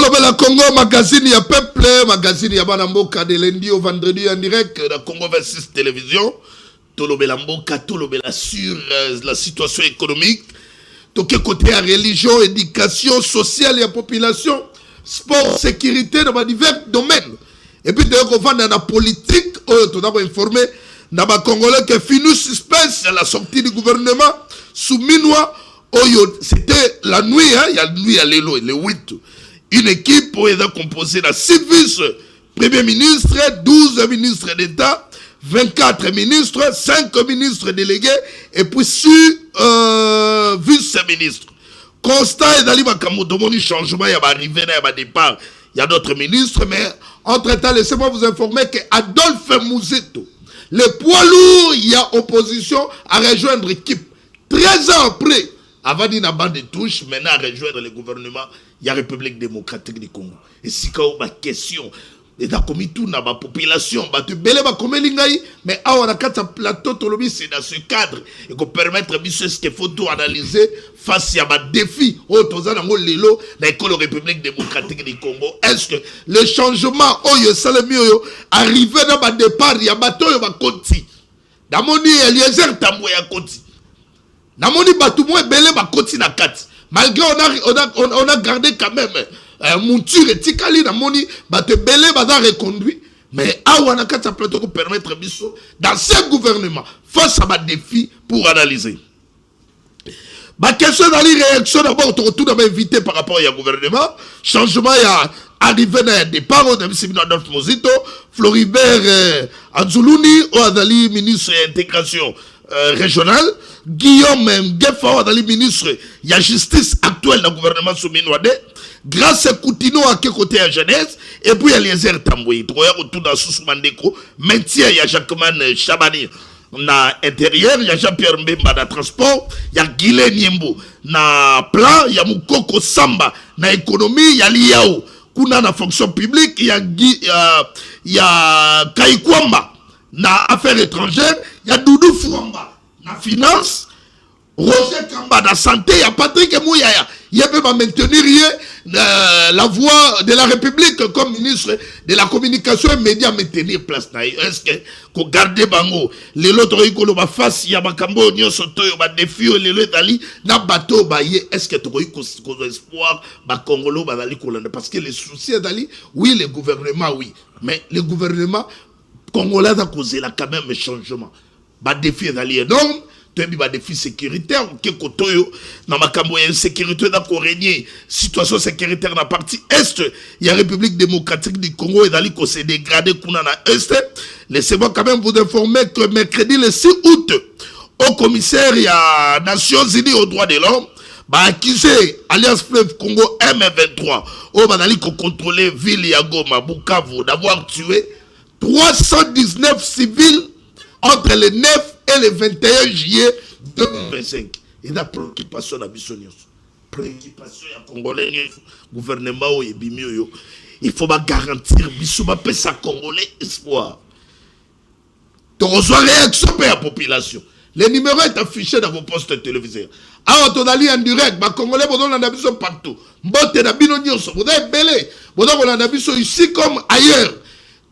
Tolobela Congo, magazine ya peuple, magazine ya Banamboka de lundi au vendredi en direct de Congo 26 télévision. Tolobela Mboka, Tolobela sur la situation économique. Toké côté à religion, éducation sociale et à population, sport, sécurité dans divers domaines. Et puis d'ailleurs, on va dans la politique, on a informé dans les Congolais qui finit suspense à la sortie du gouvernement sous Minois. C'était la nuit, hein, il y a la nuit à l'élo, le 8. Une équipe est composée de 6 vice-premiers ministres, 12 ministres d'État, 24 ministres, 5 ministres délégués et puis 6 vice-ministres. Constat est d'aller à changement, il y a arrivé, il y a départ, il y a d'autres ministres, mais entre-temps, laissez-moi vous informer que Adolphe Mouzeto, le poids lourd, il y a opposition à rejoindre l'équipe. 13 ans après, avant d'une bande de touche, maintenant à rejoindre le gouvernement, il y a République démocratique du Congo. Et si quand on a question, et dans tout dans la population, mais on a un plateau, c'est dans ce cadre, et qu'on permettre ce qu'il faut tout analyser face à un défi, dans l'école République démocratique du Congo. Est-ce que le changement, arrivé dans le départ, il y a un bateau, il y a un côté. Dans mon nid, il y a un tambour, il y a un côté. Namoni Batoumo belé ba koti na kati. Malgré on a gardé quand même monture et tikali namoni bate belé ba reconduit. Mais awana kata plateau pour permettre biso dans ce gouvernement face à ma défi pour analyser. Ma question dans les réactions d'abord tout d'abord invité par rapport au gouvernement. Changement il y a arrivé dans départ on a vu Adolphe Mozito, Floribert Anzuluni ou Adali ministre de l'intégration régional, Guillaume Ngefa, dans les ministres, il y a justice actuelle dans le gouvernement Souminouade, grâce à Koutino à côté à jeunesse, et puis il y a Eliezer Tambouy, autour dans Sousmandeko, maintien, il y a Jacquemin Chabani na intérieur, il y a Jean-Pierre Mbemba dans transport, il y a Guilé Niembo na plan, il y a Moukoko Samba na économie, il y a Liao, Kuna na fonction publique, il y a Kaikwamba na affaires étrangères, il y a Doudou Fouamba na finance, Roger Kamba na santé, il y a Patrick Mouyaya. Il peut maintenir la voix de la République comme ministre de la communication et médias maintenir place. Est-ce que vous gardez bango les autres écoles va face il y a makambo nyo soto yo ba défi les autres dali na bateau baye est-ce que tu as espoir ba Congolo ba dali kolanda parce que les soucis dali oui le gouvernement oui mais le gouvernement congolais a causé là quand même un changement. Ba défi est énorme, tu as des défis sécuritaires, qui kotoyo, dans ma cambo il y a une sécurité dans régner, situation sécuritaire dans la partie est, il y a République démocratique du Congo et d'aller qu'on s'est dégradé qu'on en a est. Laissez-moi quand même vous informer que mercredi le 6 août, au commissaire il y a Nations Unies aux droits de l'homme, bah accusé Alliance Fleuve Congo M23, au Manali qu'on contrôlait ville Yagoma, Bukavu, d'avoir tué 319 civils entre le 9 et le 21 juillet 2025. Et la préoccupation de la mission. Préoccupation du Congolais, gouvernement et bimio. Il faut garantir bisouba pesa Congolais espoir. Tu reçois réaction à la population. Le numéro est affiché dans vos postes téléviseurs. Alors, on a en direct, les Congolais, vous avez un partout. Vous avez belé. Vous avez un ici comme ailleurs.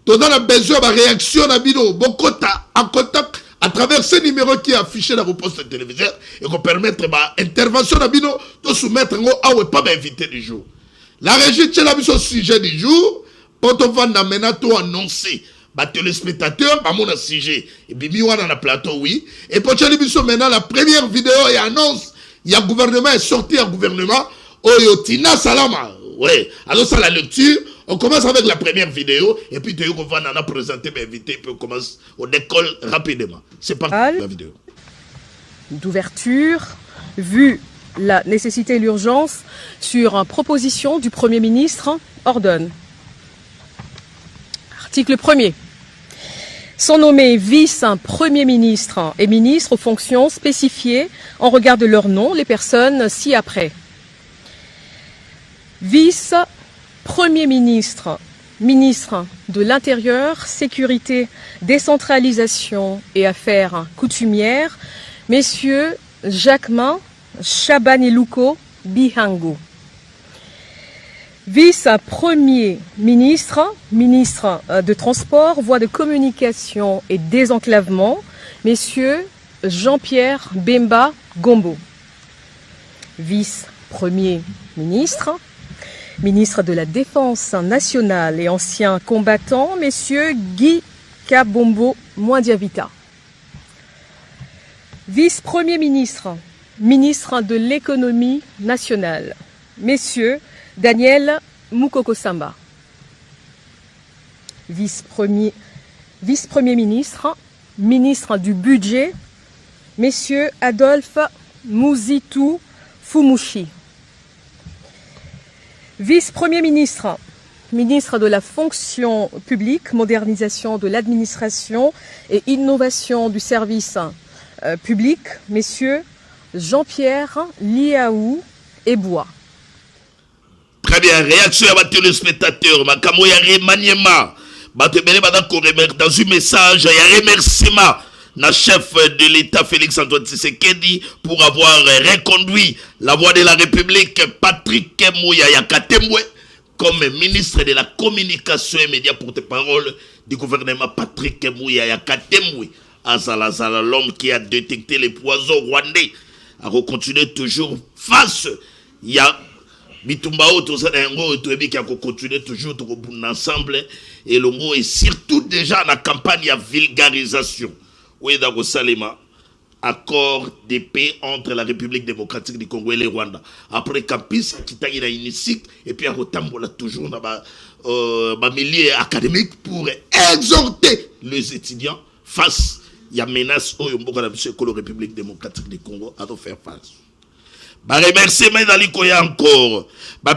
Tu as besoin de réaction à Bino, en contact à travers ce numéro qui est affiché dans vos postes téléviseurs et qu'on permettre l'intervention à Bino de soumettre à pas d'invité du jour. La régie tient la sujet du jour, pour te vendre maintenant annoncer téléspectateurs, mon sujet, et puis on a le plateau, oui. Et pour te maintenant la première vidéo et annonce, il y a gouvernement est sorti en gouvernement, Oyotina Salama. Ouais, alors ça la lecture. On commence avec la première vidéo et puis on va présenter mes invités puis on commence, on décolle rapidement. C'est parti la vidéo. D'ouverture, vu la nécessité et l'urgence sur une proposition du Premier ministre, ordonne. Article 1er. Sont nommés vice-premier ministre et ministre aux fonctions spécifiées en regard de leur nom les personnes ci-après. Vice-premier ministre, ministre de l'Intérieur, Sécurité, Décentralisation et Affaires coutumières, messieurs Jacquemin Chabanilouko Bihango. Vice-premier ministre, ministre de Transport, Voies de communication et désenclavement, Messieurs Jean-Pierre Bemba Gombo. Vice-premier ministre, ministre de la Défense nationale et ancien combattant, Messieurs Guy Kabombo Mwandiavita. Vice-premier ministre, ministre de l'économie nationale, Messieurs Daniel Moukoko Samba. Vice-premier ministre, ministre du budget, Messieurs Adolphe Mouzitou Fumushi. Vice-premier ministre, ministre de la fonction publique, modernisation de l'administration et innovation du service public, Messieurs Jean-Pierre Liaou Ebois. Très bien, réaction à votre téléspectateur, Makamo ya remaniement. Dans un message, il y a remerciement na chef de l'État Félix Antoine Tshisekedi pour avoir reconduit la voie de la République Patrick Mouya Yakatemwe comme ministre de la communication et médias porte-parole du gouvernement. Patrick Mouya Yakatemwe, Azala, l'homme qui a détecté les poisons rwandais, a continué toujours face. Il y a Bitumbao, tout ça, qui a continué toujours ensemble. Et le mot est surtout déjà la campagne à vulgarisation. Oui, dans Salema, accord de paix entre la République démocratique du Congo et le Rwanda. Après Campus, qui a initié, et puis à Rotambola, toujours dans le milieu académique pour exhorter les étudiants face à la menace que la République démocratique du Congo a de faire face. Remerciement encore.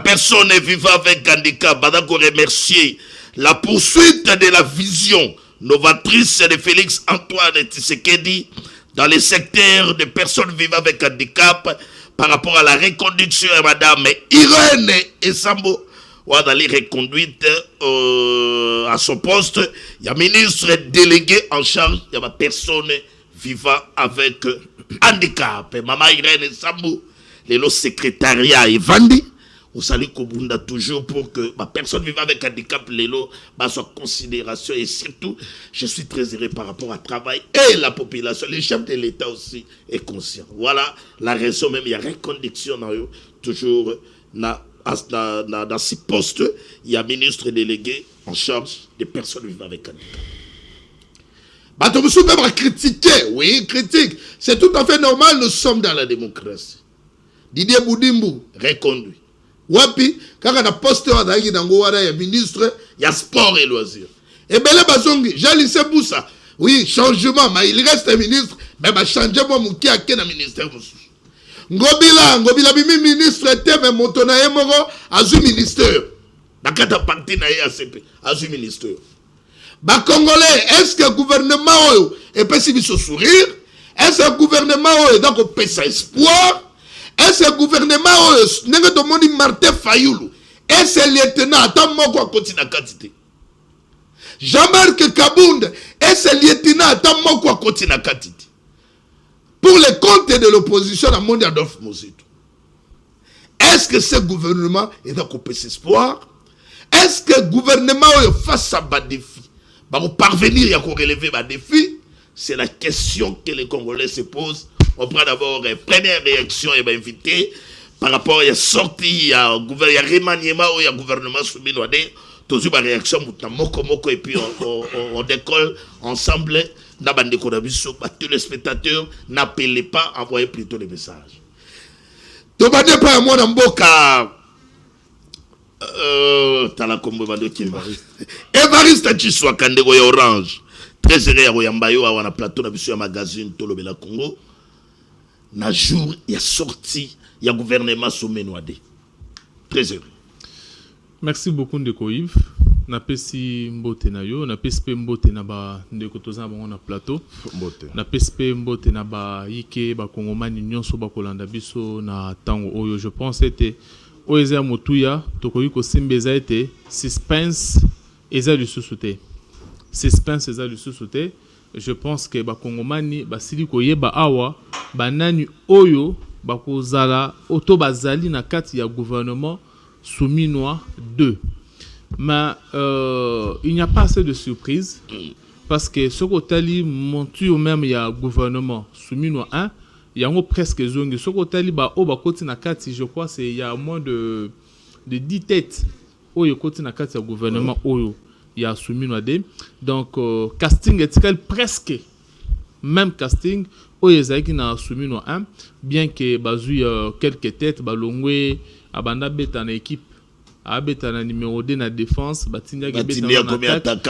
Personne vivant avec handicap, remercier la poursuite de la vision novatrice de Félix Antoine Tshisekedi dans les secteurs de personnes vivant avec handicap par rapport à la reconduction de Madame Irène Esambo, dans les reconduites à son poste. Il y a ministre délégué en charge de la personne vivant avec handicap. Maman Irène Esambo, le secrétariat est vendu. Vous salue Kobunda toujours pour que ma personne vivant avec handicap, l'élo, soit considération. Et surtout, je suis très heureux par rapport au travail et la population. Le chef de l'État aussi est conscient. Voilà la raison même. Il y a reconduction toujours dans ce poste. Il y a ministre délégué en charge des personnes vivant avec handicap. Batomoussou même critiquer. Oui, critique. C'est tout à fait normal. Nous sommes dans la démocratie. Didier Boudimbu, reconduit. Wapi, quand on a posté un ministre, il y a sport et loisirs. Et bien là, j'ai laissé Boussa. Oui, changement, mais il reste un ministre, mais il va changer mon mouki à quel ministère. Ngobila, ministre, mais mon tonne à un ministère. Dans parti na ACP, à un ministère. Congolais, est-ce que le gouvernement est possible de sourire? Est-ce que le gouvernement est donc un espoir? Est-ce le gouvernement n'est pas Martin Fayoulou? Est-ce le lieutenant attends moi quoi continue à quantité? Jean-Marc Kabound, est-ce le lieutenant attends moi quoi continue à quantité? Pour les comptes de l'opposition à Mondi Adolphe Mouzitou. Est-ce que ce gouvernement est dans un espoir? Est-ce que le gouvernement face à des défis va parvenir à relever des défis? C'est la question que les Congolais se posent. On prend d'abord une première réaction et va inviter par rapport à la sortie, il y a remaniement ou il y a gouvernement soumis à des toujours ma réaction et puis on décolle ensemble dans bande tous les spectateurs n'appelez pas, envoyez plutôt les messages. Demandez pas à moi dans Mboka Tala Kombo Bando Évariste Chiswa Kandego ya Orange très heureux ya Yambayo à plateau na biso ya magazine Tolo Bela Congo. Na jour, il y a sorti, il y a gouvernement sommet noadé. Très heureux. Merci beaucoup, Ndeko Yves. Na pesi mbote na yo, na pesi mbote na ba ndeko toza bango na plateau. Mbote. Na pesi mbote na ba yike ba kongomani nyonso ba kolanda biso na tango oyo. Je pense était oeza motuya tokoyi ko simbeza était suspense eza du sous-souté. Suspense eza du sous-souté. Je pense que ba kongomani basili koyeba awa banani oyo bakozala auto bazali na kati ya gouvernement Souminois 2. Mais il n'y a pas assez de surprises parce que ce côté monture même il y a gouvernement Souminois 1, il y a presque zongi. Ce côté côté na 4, je crois c'est il y a moins de 10 têtes au côté na 4 gouvernement il y a Souminois 2. Donc casting est presque même casting au Yezaki na Souminois 1, bien que bazui quelques têtes balongwe abanda beta na équipe abeta na numéro 2 na défense batindia ke beta na attaque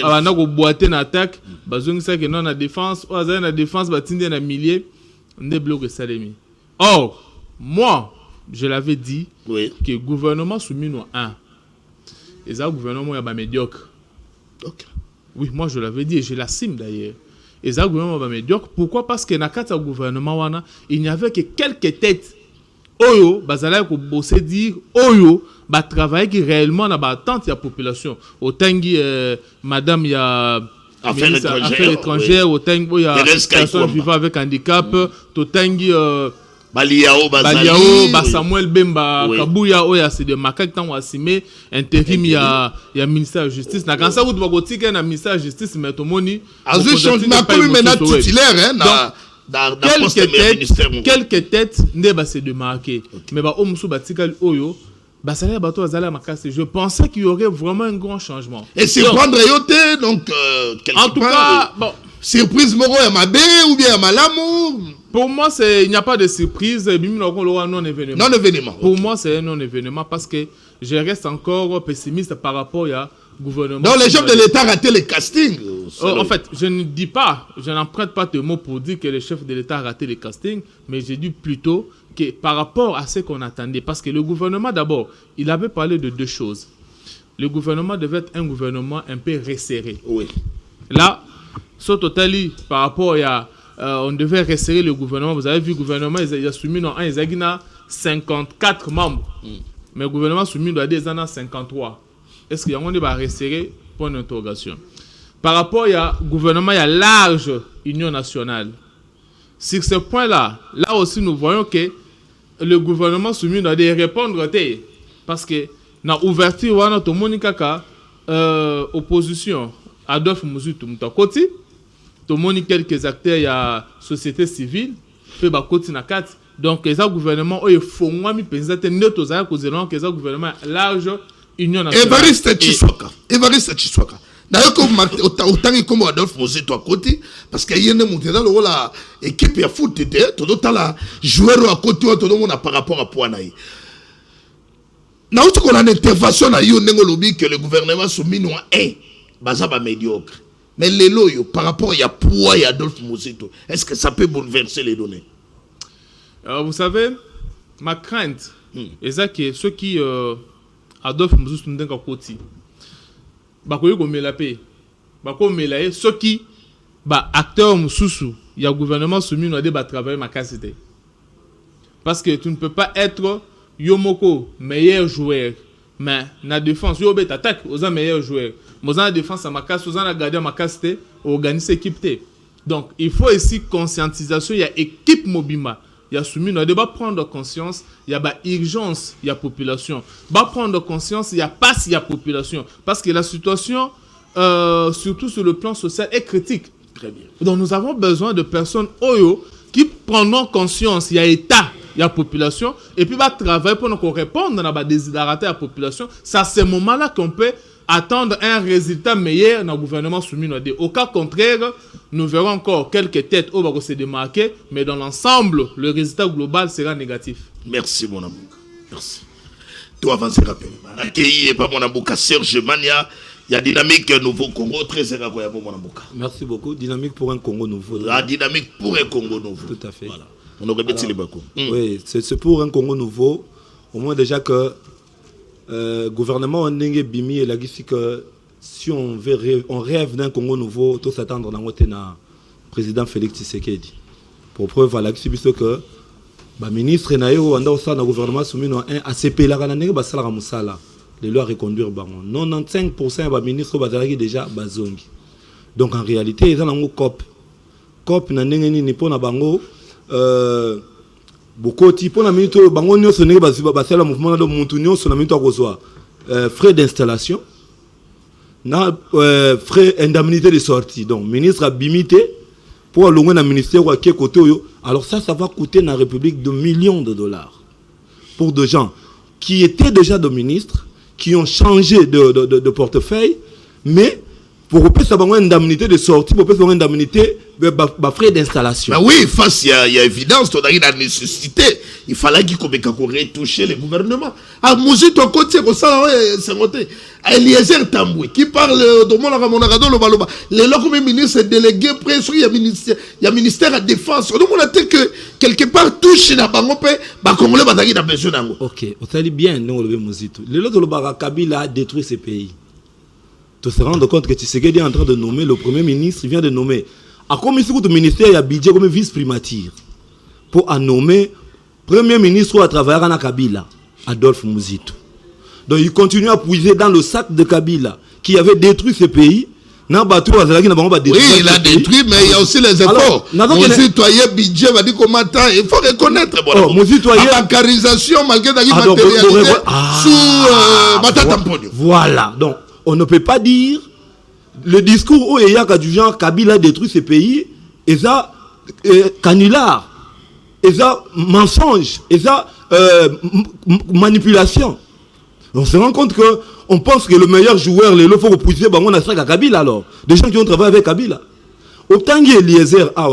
abanda ko boiter na attaque bazongi ça que non na défense ou azana na défense batindia na milieu ne bloque Salemi. Or moi je l'avais dit que gouvernement Souminois 1 et ça gouvernement ya ba médiocre. OK. Oui, moi je l'avais dit et je l'assume d'ailleurs. Et ça gouvernement ba médiocre. Pourquoi? Parce que na kata gouvernement wana il n'y avait que quelques têtes Oyo, bazala ko bosser dire Oyo, ba travailler qui réellement na ba attente ya population. Au tangi madame ya affaires étrangères, au tangi ya personnes vivant avec handicap, au tangi Baliao, Samuel Bemba, Kabuya, Oya, c'est de Makak Tan Wasime, intérim, il y a ministère de justice. Na quand ça, vous devez dire na ministère de justice, mais tout le monde. Azu changement comme maintenant titulaire, hein, quelques têtes ne ba se démarquer mais ba omusu batikal oyo ba sala bato azala makasi. Je pensais qu'il y aurait vraiment un grand changement et c'est prendre yote donc en tout cas bon surprise moro ya mabe ou bien malamu. Pour moi c'est il n'y a pas de surprise non événement. Pour moi c'est un non événement parce que je reste encore pessimiste par rapport à gouvernement. Donc les chefs de l'État raté le casting. En fait, je ne dis pas, je n'emprunte pas de mots pour dire que le chef de l'État a raté le casting, mais j'ai dit plutôt que par rapport à ce qu'on attendait, parce que le gouvernement d'abord, il avait parlé de deux choses. Le gouvernement devait être un gouvernement un peu resserré. Oui. Là, ce total, par rapport à on devait resserrer le gouvernement. Vous avez vu le gouvernement, il a soumis dans un, il a 54 membres. Mais le gouvernement soumis doit des 53. Est-ce qu'il y a un débat resserré? Point d'interrogation. Par rapport au gouvernement, il y a large union nationale. Sur ce point-là, là aussi nous voyons que le gouvernement soumis doit répondre parce que dans l'ouverture, on a tout le monde opposition. Adolphe Mouzutu Moutakoti, tout le monde quelques acteurs, il y a société civile, fait bakoti na 4. Donc, les gouvernements, il faut moi mi penser que les gouvernements large union nationale. Évariste Chiswaka. D'ailleurs, autant comme Adolphe Mouzutu à côté, parce qu'il y a une montée dans le rôle équipe ya foot, tout le temps là, joueur à côté, tout le monde par rapport à Poanaï. Nous avons une intervention à Yonengolobi que le gouvernement souminois est basaba médiocre. Mais les loyaux, par rapport à Poua et Adolphe Mouzutu, est-ce que ça peut bouleverser les données? Vous savez, ma crainte, c'est que ceux qui Adolphe Mouzutu n'ont pas côté, bakoyo ko melape, bako melaye ceux qui acteurs Moussoussou, il y a gouvernement soumis à des travailler ma capacité. Parce que tu ne peux pas être Yomoko meilleur joueur, mais na défense yo bet attaque aux meilleurs joueurs. Moi en défense à ma casse, aux en garder ma capacité, organiser équipe T. Donc il faut ici conscientisation, il y a équipe Mobima. Il y a soumis, on doit prendre conscience, il y a urgence, il y a population. Va prendre conscience, il y a passe, il y a population. Parce que la situation, surtout sur le plan social, est critique. Très bien. Donc nous avons besoin de personnes Oyo qui prendront conscience, il y a État, il y a population, et puis va travailler pour nous répondre à la désirabilité de la population. C'est à ce moment-là qu'on peut attendre un résultat meilleur dans le gouvernement soumis. Au cas contraire, nous verrons encore quelques têtes où va se démarquer, mais dans l'ensemble, le résultat global sera négatif. Merci mon amour. Merci. Tu avances rapidement. Accueilli par mon amour Serge Mania. Il y a Dynamique Nouveau Congo, très incroyable mon amour. Merci beaucoup. Dynamique pour un Congo nouveau. La dynamique pour un Congo nouveau. Tout à fait. Voilà. On aurait mis les bacos. Oui, c'est pour un Congo nouveau. Au moins déjà que gouvernement en Bimi et la que si on rêve d'un Congo nouveau, tout s'attendre dans le président Félix Tshisekedi. Pour preuve, voilà que le ministre Nayo, le gouvernement soumis à ACP, les lois à reconduire. 95% des ministres sont déjà bazongi. Donc en réalité, ils ont un COP. COP n'a pas bango. bokoti pour la minute bango nyonso ndenge basala mouvement de muntu nyonso na minute akozwa frais d'installation na frais indemnité de sortie. Donc ministre a bimité pour allouer na ministère wa ke côté yo. Alors ça va coûter na République de millions de dollars pour des gens qui étaient déjà des ministres, qui ont changé de portefeuille, mais pour avoir une indemnité de sortie, pour avoir une indemnité de frais d'installation. Ben oui, face il y a évidence, on a une nécessité. Il fallait qu'il retoucher le gouvernement. Ah, Mouzi, ton côté, c'est côté. Eliezer Tamboué, qui parle de mon aradon, le baloba. Les locaux ministres délégués, presque, il y a ministère à défense. Donc, on a dit que quelque part, touche la banque, bah, comme le badagi n'a besoin d'un. Ok, on s'allie bien, non, le Mouzi. Le lot de l'Obara Kabila a détruit ce pays. Tu te rends compte que Tshisekedi est en train de nommer le premier ministre, il vient de nommer. À combien de ministère il y a budget comme vice-primature pour nommer premier ministre à travers Anna Kabila, Adolphe Muzito. Donc il continue à puiser dans le sac de Kabila qui avait détruit ce pays. Oui, il a détruit, mais il y a aussi les efforts. Mon citoyen budget va dire comment il faut reconnaître. La bancarisation, malgré la matérialité, sous Matatampogno. Voilà, donc on ne peut pas dire le discours où il y a du genre Kabila détruit ce pays, et ça, canular, et ça, mensonge, et ça, manipulation. On se rend compte que on pense que le meilleur joueur, le faut repousser, on a ça à Kabila alors. Des gens qui ont travaillé avec Kabila. Autant que Eliezer a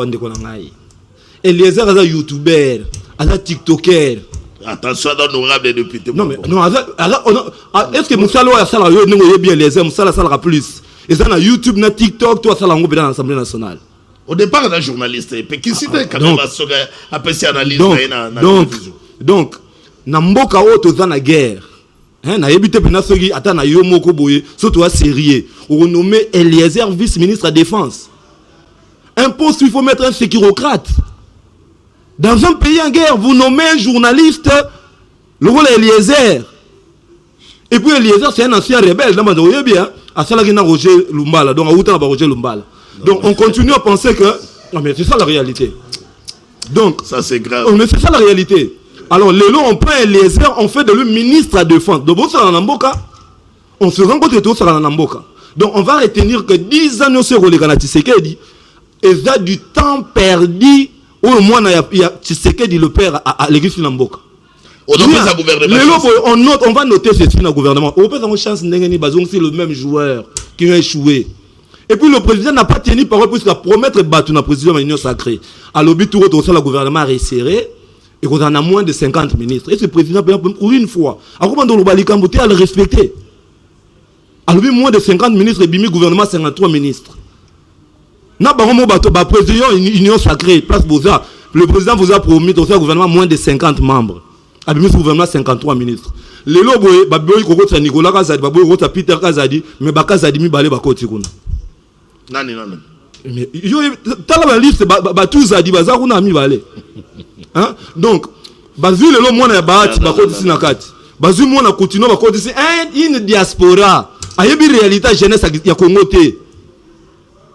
Eliezer a un youtubeur, un tiktoker. Attention à l'honorable député. Non, mais non, est-ce que Moussalo a ça là, bien Eliezer, Moussala ça plus. Et ça na YouTube, na TikTok, toi ça là dans l'Assemblée nationale. Au départ, on a journaliste, et puis qui c'était quand même à passer analyse donc, na mboka o toza na guerre. Hein, na yebite pena soki ata na yo moko boye, surtout à sérieux. On nomme Eliezer vice-ministre à défense. Un poste où il faut mettre un sécurocrate. Dans un pays en guerre, vous nommez un journaliste, le rôle est Eliezer. Et puis Eliezer, c'est un ancien rebelle. Vous voyez bien, à Salagina Roger Lumbala, donc à Outan Roger Lumbala. Donc on continue à penser que. Non, mais c'est ça la réalité. Donc. Ça c'est grave. Mais c'est ça la réalité. Alors, les lots, on prend Eliezer, on fait de lui ministre à défense. Donc, on se rend compte que tout ça dans Namboka. Donc, on va retenir que 10 ans, nous serons les Gana Tshisekedi. Et ça, du temps perdu, au moins, il y a Tshisekedi le père à l'église de Namboka. On va noter ceci dans le gouvernement. On peut avoir une chance, c'est le même joueur qui a échoué. Et puis le président n'a pas tenu parole puisqu'il a promettre battre le président de l'Union sacrée. À l'objet tout le gouvernement a resserré et qu'on en a moins de 50 ministres. Et ce président, pour une fois, à comment on le respecter. À l'objet moins de 50 ministres et le gouvernement 53 ministres. N'a pas un président de l'Union sacrée, place Boza. Le président vous a promis au gouvernement moins de 50 membres. À le gouvernement 53 ministres. Les lobos, Baboy Kokota Nicolas Kazadi, Baboy Kokota Peter Kazadi, mais Bakazadi mi balé bakoti kuna. Nani. Mais yo tala ba liste ba tous Zadi bazakuna mi balé. Hein? Donc, bazu le lo mona ya baati bakoti sinakati. Bazu mona continue bakoti si une diaspora. Ayebi réalité jeunesse ya Congo té.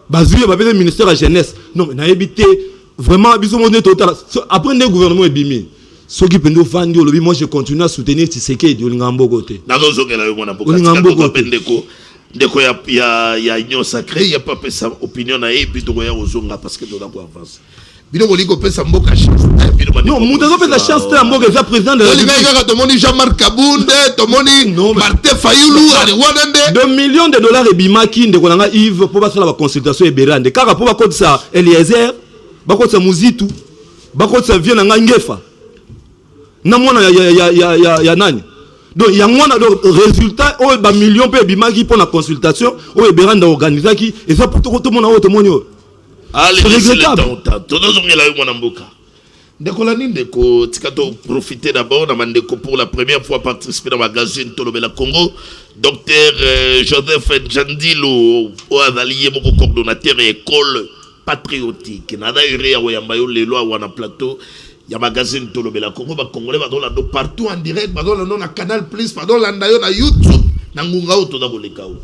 Bazu ya babé ministère de jeunesse. Non, mais na yebité vraiment biso monde total. Après le gouvernement est bimé. Ceux qui peuvent nous vendre, moi je continue à soutenir Tshisekedi Olingambo côté. Ndeko ya union sacrée, il n'y a pas sa opinion na et puis doya ozonga parce que dola ko avance. Bino boliko pesa mboka chance. Non, mudazo pesa chance ta mboka za président de la République. Tomoni Jean-Marc Kabounde, tomoni Martin Fayoulou, ali wanande 2 millions de dollars et bimaki ndeko nanga Yves pour passer la consultation et berande. Car pour ba compte ça Eliezer, ba compte ça Muzitu, ba compte ça vient nanga Ngefa. Na mwana ya nani. Donc il y a un résultat où ba million pe bimaki pour la consultation où e beranda organiser qui et ça pour tout le monde tout le monde. Allez, c'est le temps. Tout le monde là mwana mboka. Ndeko la ndeko tikato profiter d'abord na mandeko pour la première fois participer dans magazine Tolobela Congo. Docteur Joseph Jandilo au avalier mon coordonnateur école patriotique. Nada ire ya yambayo lelo wana plateau. Il y a un magazine Tolobela Congo, les Congolais sont partout en direct, dans Canal Plus, dans YouTube, dans Ngunga, dans Bolekao.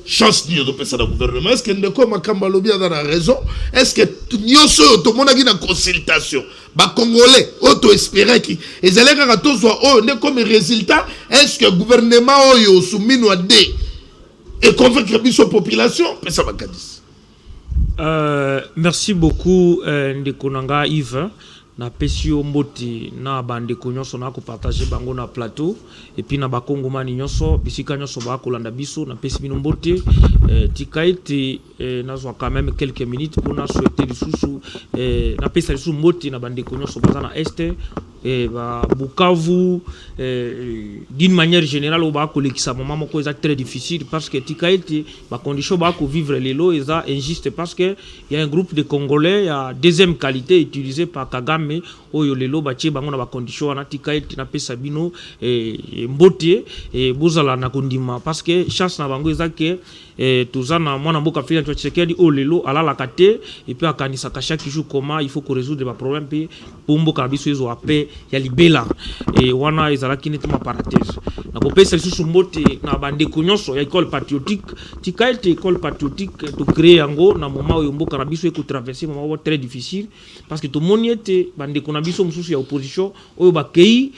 chance ni de pesa na gouvernement. Est-ce que ndeko makamba lobi a raison? Est-ce que nyoso to monaki na consultation ba congolais auto espérer qui ezalé ka to soit oh ne comme résultat est-ce que gouvernement oyo soumino a dé et convaincre biso population pesa ba kadis. Merci beaucoup ndeko nanga Yves. Na pesi mbote na bande nyonso na ko partager bango na plateau et puis na bakongomani nyonso bisika nyonso ba kolanda biso na pesi bino mbote tikaite na zo quand même quelques minutes pour na souhaiter lisusu na pesa lisusu mbote na bande nyonso baza na este ba Bukavu d'une manière générale au ba kolekisa moment moko eza très difficile parce que tikaite ba condition ba ko vivre lelo eza injuste parce que il y a un groupe de Congolais ya deuxième qualité utilisé par Kagame oyo lelo batie bango na ba condition wana tikaite na pesa bino mbote bozala na kondima parce que chance na bango eza que tozana mwana mboka Félix Tshisekedi o lelo alala kate et puis akanisa ka chaque jour comment il faut que résoudre les problèmes pe pour mboka biso ezo ape ya libela et wana ezalaki nettement parenthèse na ko pesa lisusu mbote na bande nyonso ya école patriotique tikaite école patriotique to créer yango na moment oyo mboka na biso eko traverser moment très difficile parce que to moniete bande ko na biso mususu ya opposition oyo ba kei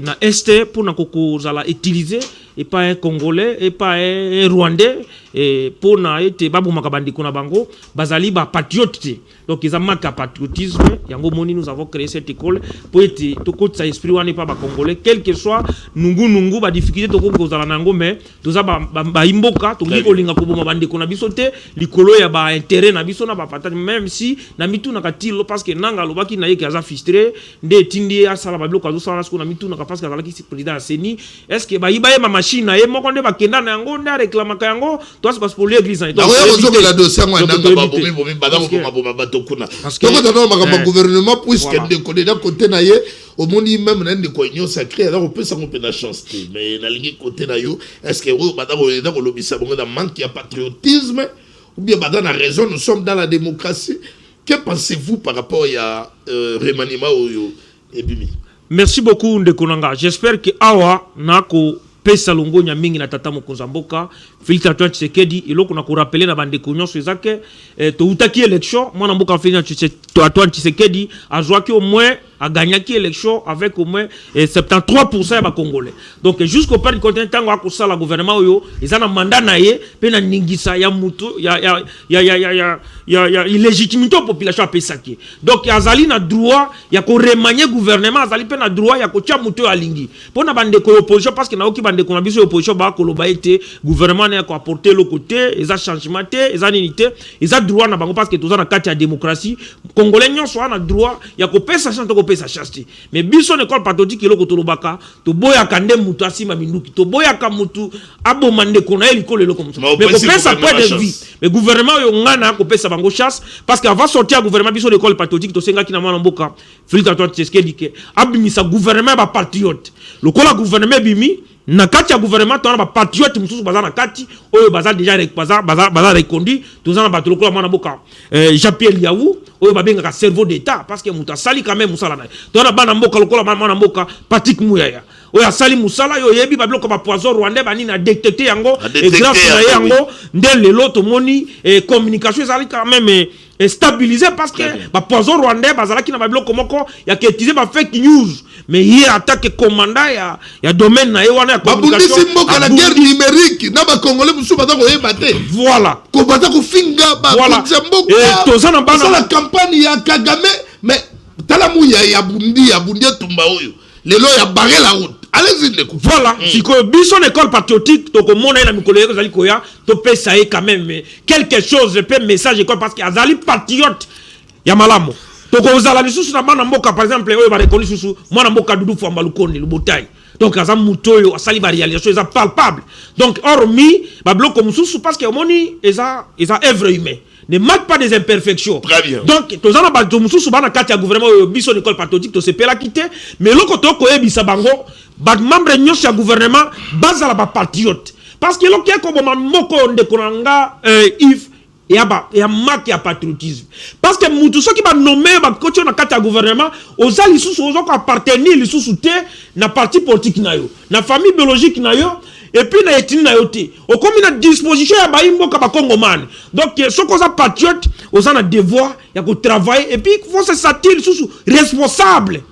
na este pour na koko zala utiliser et pas un Congolais et pas un Rwandais et pour na été babu makabandi kona bango bazali ba patriote donc ils ont marqué patriotisme yango moni nous avons créé cette école pour être to ko sa esprit wana pas ba Congolais quel que soit nungu ba difficulté to ko kozala nango mais toza ba imboka to ngi kolinga ko boma bandi kona biso te likolo ya ba intérêt na biso na ba patati même si na mitu na katilo parce que nanga lobaki na yeke aza frustré nde tindi asala ba biloko azo sala na mitu na parce que azalaki président Seni est-ce que ba ibaye ma machine na ye moko nde ba kenda na yango nda réclamaka yango to c'est parce pour l'église donc on la dossier ngwa nanga ba bomi badako ko bato kuna donc dans le gouvernement puisque de côté d'un côté na ye au monde même na ndeko union sacrée alors on peut ça on peut la chance mais na lingi côté na yo est-ce que vous badako ndako lobisa bongo na manque ya patriotisme ou bien badana raison nous sommes dans la démocratie. Que pensez-vous par rapport à remaniement oyo ebimi? Merci beaucoup ndekonanga. J'espère que awa nako pesa longo nya mingi na tata mokonza mboka Félix Antoine Tshisekedi iloko na ko rappeler na bande nyonso ezake to utaki élection mwana mboka Félix Antoine Tshisekedi a joué au moins a gagné qui élection avec au moins 73% de Congolais. Donc jusqu'au père du continent tango a la gouvernement yo ils ont un mandat naie pe na ningisa ya mutu ya illégitimité population a pesaki. Donc azali na droit ya ko remanier gouvernement azali pe na droit ya ko tia mutu alingi. Pona bande ko opposition parce que na oki bande ko na biso opposition ba ko loba été gouvernement na ko apporter le côté ils a changement té ils a unité ils a droit na bango parce que tous na kati ya démocratie congolais nyonso na droit ya ko pesa chance ko pesa chasti mais biso l'école patriotique eloko tolobaka to boya kande mutu asima minduki to boya ka mutu abomande kona elikolo eloko mutu mais ko pesa point de vie mais gouvernement yo ngana ko pesa bango chasse parce que avant sortir gouvernement biso l'école patriotique to senga kina mwana mboka Félix Antoine Tshisekedi ke abimisa gouvernement ba patriote lokola gouvernement bimi na kati ya gouvernement to na ba patriote mususu baza na kati oyo baza déjà baza reconduit to na ba lokola mwana mboka Jean-Pierre Yaou oyo babenga ka cerveau d'état parce que muta sali quand même musala na to na bana mboka lokola mwana mboka Patrick Muyaya oyo asali musala yo yebi ba biloko ba poison rwandais bani na détecter yango et grâce à yango ndele loto moni communication ezali quand même stabilisé parce que ba poison rwandais bazalaki na ba biloko moko ya ketize ba fake news mais hier attaque commandant ya domaine na wana ya communication babundisi mboka la guerre numérique na ba congolais musu batako yebate voilà ko batako finga ba mboka et tozana bana la campagne ya Kagame mais talamu ya bundi tumba oyo lelo ya barrer la route. Allez-y, voilà, si que bison école patriotique, donc mon na mikolo yeko zali koya, to pesa e quand même quelque chose, je peux message école parce que azali patriote ya malamo. To ko zala lisusu na bana mboka par exemple oyo ba reconnu susu, mwana mboka dudu famba lukondi lubotai. Donc azam mutoyo asali ba réalisation eza palpable. Donc hormis ba bloko mususu parce que moni eza œuvre humaine. Ne marque pas des imperfections. Très bien. Donc, tous les gens qui ont été gouvernement biso l'école patriotique, to se peut la quitter. Mais l'autre côté, bisa bango, bad membre du gouvernement, base à la patriote. Parce que l'autre comme moko de konanga if et a marque ya patriotisme. Parce que mutu so qui va nommer ba coach na kati ya gouvernement, aux ali sous appartenir les sous-souté na parti politique na yo, na famille biologique na yo. et puis na etini na yote au comme une disposition ya baimboka ba Congomani donc ce qu'on a patriote aux a devoir ya ko travailler et puis il faut se sentir sous responsable.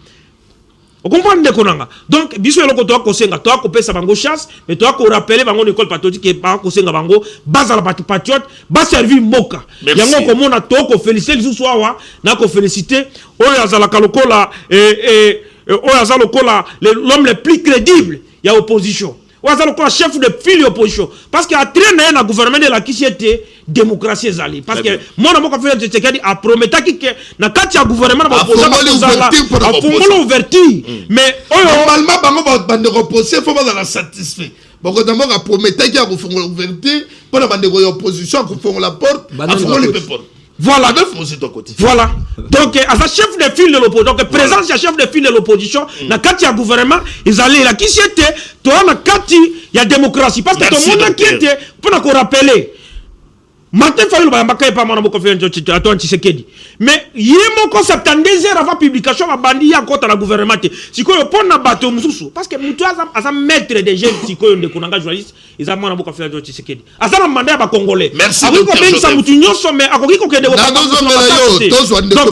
Vous comprenez de konanga donc biso eloko to akosenga to akopesa bango chance mais to rappeler bango l'école patriotique et ba kosenga bango bazala patriote ba servir mboka yango komona to ko féliciter les soirs na ko féliciter oyo azala kalokola oyo azala lokola l'homme le plus crédible ya opposition oyo quoi chef de file opposition parce que a traîné na gouvernement de la kisiete démocratie ezali parce que mona moko fait Tshisekedi a prometaki que na kati ya gouvernement na opposition a fongola ouverture mais normalement bango bande reposer faut pas satisfait boko d'abord a prometaki a fongola ouverture pour la bande opposition a fongola la porte a fongola les portes. Voilà. Voilà. Donc, à sa chef de file de l'opposition, donc, présence à chef de file de l'opposition, na kati ya gouvernement, ils allaient là, qui c'était, toi, na kati, y a démocratie. Parce que tout le monde qui était, pour nous rappeler, Martin Fayulu, il pas mon beaucoup fait un Tshisekedi. Mais, il y a 72 heures avant publication, ma bandi, à côté de la gouvernement. Si quoi, on a battu Moussou. Parce que Moutou a maître des jeunes, si quoi, de Konanga journaliste, ils ont beaucoup fait un Tshisekedi. À ça, on a demandé à Congolais. Merci. Donc,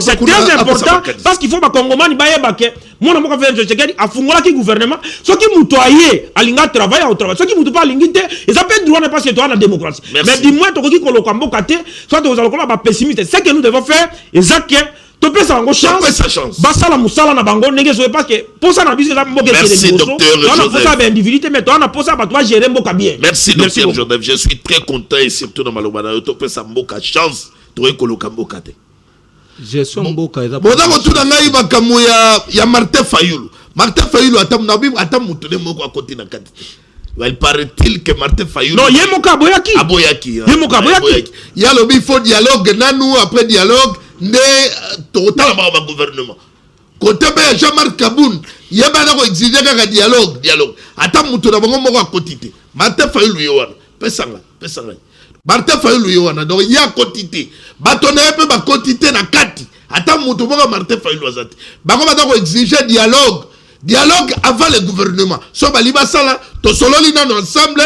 c'est très important parce qu'il faut que Congomani baye baké. Moi, on a fait un Tshisekedi, à Fungola qui gouvernement. Ceux qui moutoyé, à l'inga travail, au travail. Ceux qui moutou pas l'ingité, ils appellent droit de passer droit à la démocratie. Mais dis-moi, tu as dit soit tu as pessimiste. C'est ce que nous devons faire. Et ça, tu peux ça en chance. Basala musala na bango négocier parce que pour ça na bise ça mboke merci docteur Joseph. On a posé avec individualité mais toi on a posé à toi gérer mboka bien. Merci docteur Joseph. Je suis très content et surtout dans malobana tu peux ça mboka chance tu ekoloka mboka te. Gestion mboka eza. Bon donc tout na ngai bakamu ya Martin Fayulu. Martin Fayulu atam na bim atam mutune moko à côté na kati. Il paraît-il que Martin Fayulu. Non, Yemoka Aboyaki. Aboyaki. Yemoka Aboyaki. Il y a le faut dialogue nanou après dialogue né total ba gouvernement. Côté be Jean-Marc Kaboun, il y a ba ko exiger ka dialogue. Atam mutu na bango moko à côté. Martin Fayulu yowana. Pesanga. Martin Fayulu yowana. Donc il y a quantité. Batona pe ba quantité na kati. Atam mutu moko Martin Fayulu azati. Bango ba ko exiger dialogue avant le gouvernement. So baliba sala to sololi nano ensemble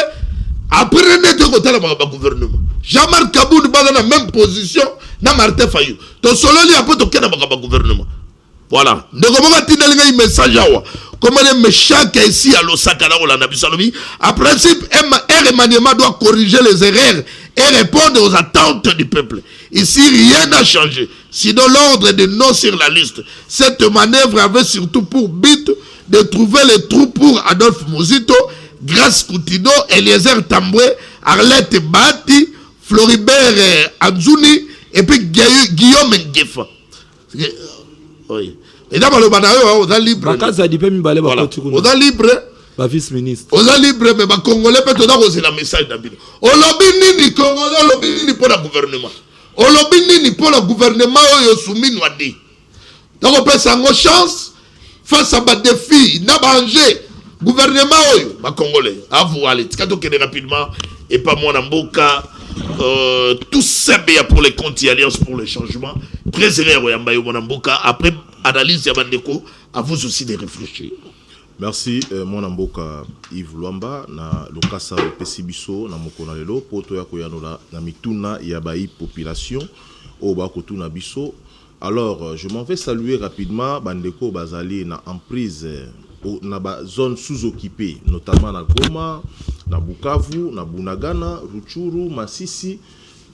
après ne côté le gouvernement. Jean-Marc Kaboun ba dans la même position na Martin Fayulu. To sololi après to kena ba gouvernement. Voilà. Ndeko moka tindelinga un message awa. Comme les méchants qui ici à l'Osaka là na bisalobi. En principe Emmanuel doit corriger les erreurs et répondre aux attentes du peuple. Ici rien n'a changé. Sinon l'ordre de non sur la liste. Cette manœuvre avait surtout pour but de trouver les trous pour Adolphe Muzito, Grace Koutino, Eliezer Tamboué, Arlette Bati, Floribert Anzuni et puis Guillaume Ngefa. Oui. Et d'abord le banayo, on a libre. On a libre. Vice-ministre. On a libre, mais les Congolais peuvent donner un message d'abord. On lobby ni Congolais, on lobby ni pour le gouvernement. On lobby ni pour le gouvernement, on est soumis à des. Donc on peut s'en chance face à des défis, n'a pas danger. Gouvernement, les Congolais, à vous aller. C'est rapidement et pas mon amboka. Tout ça bien pour les comptes et alliances pour le changement. Très heureux, mon amboka. Après analyse Yabandeko, à vous aussi de réfléchir. Merci mon amboka Yves Luamba na lokasa pesibiso na mokona lelo poto ya koyanola na mituna ya bayi population o ba kotuna biso. Alors je m'en vais saluer rapidement bandeko bazali na emprise na ba zone sous-occupée notamment na Goma, na Bukavu, na Bunagana, Rutshuru, Masisi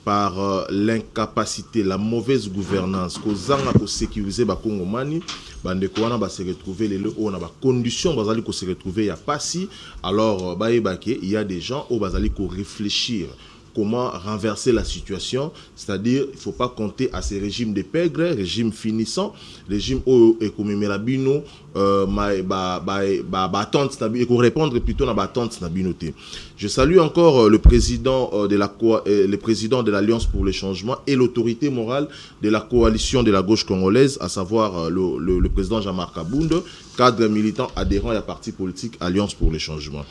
par l'incapacité, la mauvaise gouvernance, kozanga ko sécuriser ba Kongomani, bandeko wana ba se retrouver les on a ba conditions bazali ko se retrouver ya pasi. Alors il y a des gens au bazali ko réfléchir comment renverser la situation, c'est-à-dire il ne faut pas compter à ces régimes de pègres, régime finissant, régime où commémorabino et qu'on répondre plutôt dans l'attente nabinoté. Je salue encore le président de l'Alliance pour le changement et l'autorité morale de la coalition de la gauche congolaise, à savoir le président Jean-Marc Kabound, cadre militant adhérent à la parti politique Alliance pour le changement.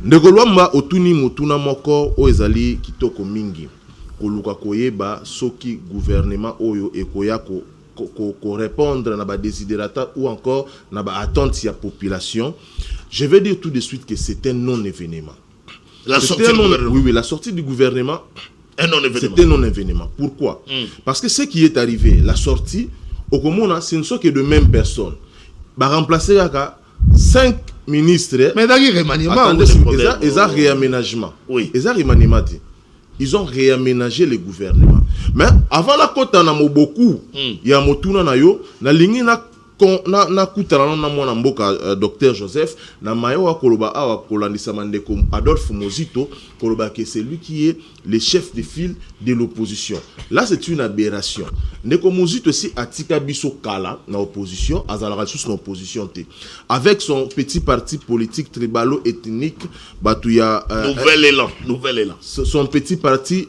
Ndegolwamba otuni mutuna moko o ezali kitoko mingi koluka koyeba soki gouvernement oyo ekoya ko répondre na ba desiderata ou encore na ba attente ya population. Je vais dire tout de suite que c'est un non-événement. La sortie du gouvernement. Oui, la sortie du gouvernement, un non-événement. c'était un non-événement. Pourquoi? Parce que ce qui est arrivé, la sortie, au Comona, ce ne sont que de mêmes personnes. Bah, remplacer 5 ministres. Mais dans le remaniement, attendez, ils ont réaménagement. Oui. Ils ont remaniement. Ils ont réaménagé le gouvernement. Mais avant la côte, on a beaucoup. Il y a Motuna Nayo, na ligne na kutana na mwana mboka docteur Joseph na mayo wa koloba awa kolandisa mandeko Adolphe Mozito koloba que c'est lui qui est le chef de file de l'opposition. Là c'est une aberration. Ndeko Mozito aussi atika biso kala na opposition, azalaka sous na opposition té. Avec son petit parti politique tribalo ethnique batuya nouvel élan. Son petit parti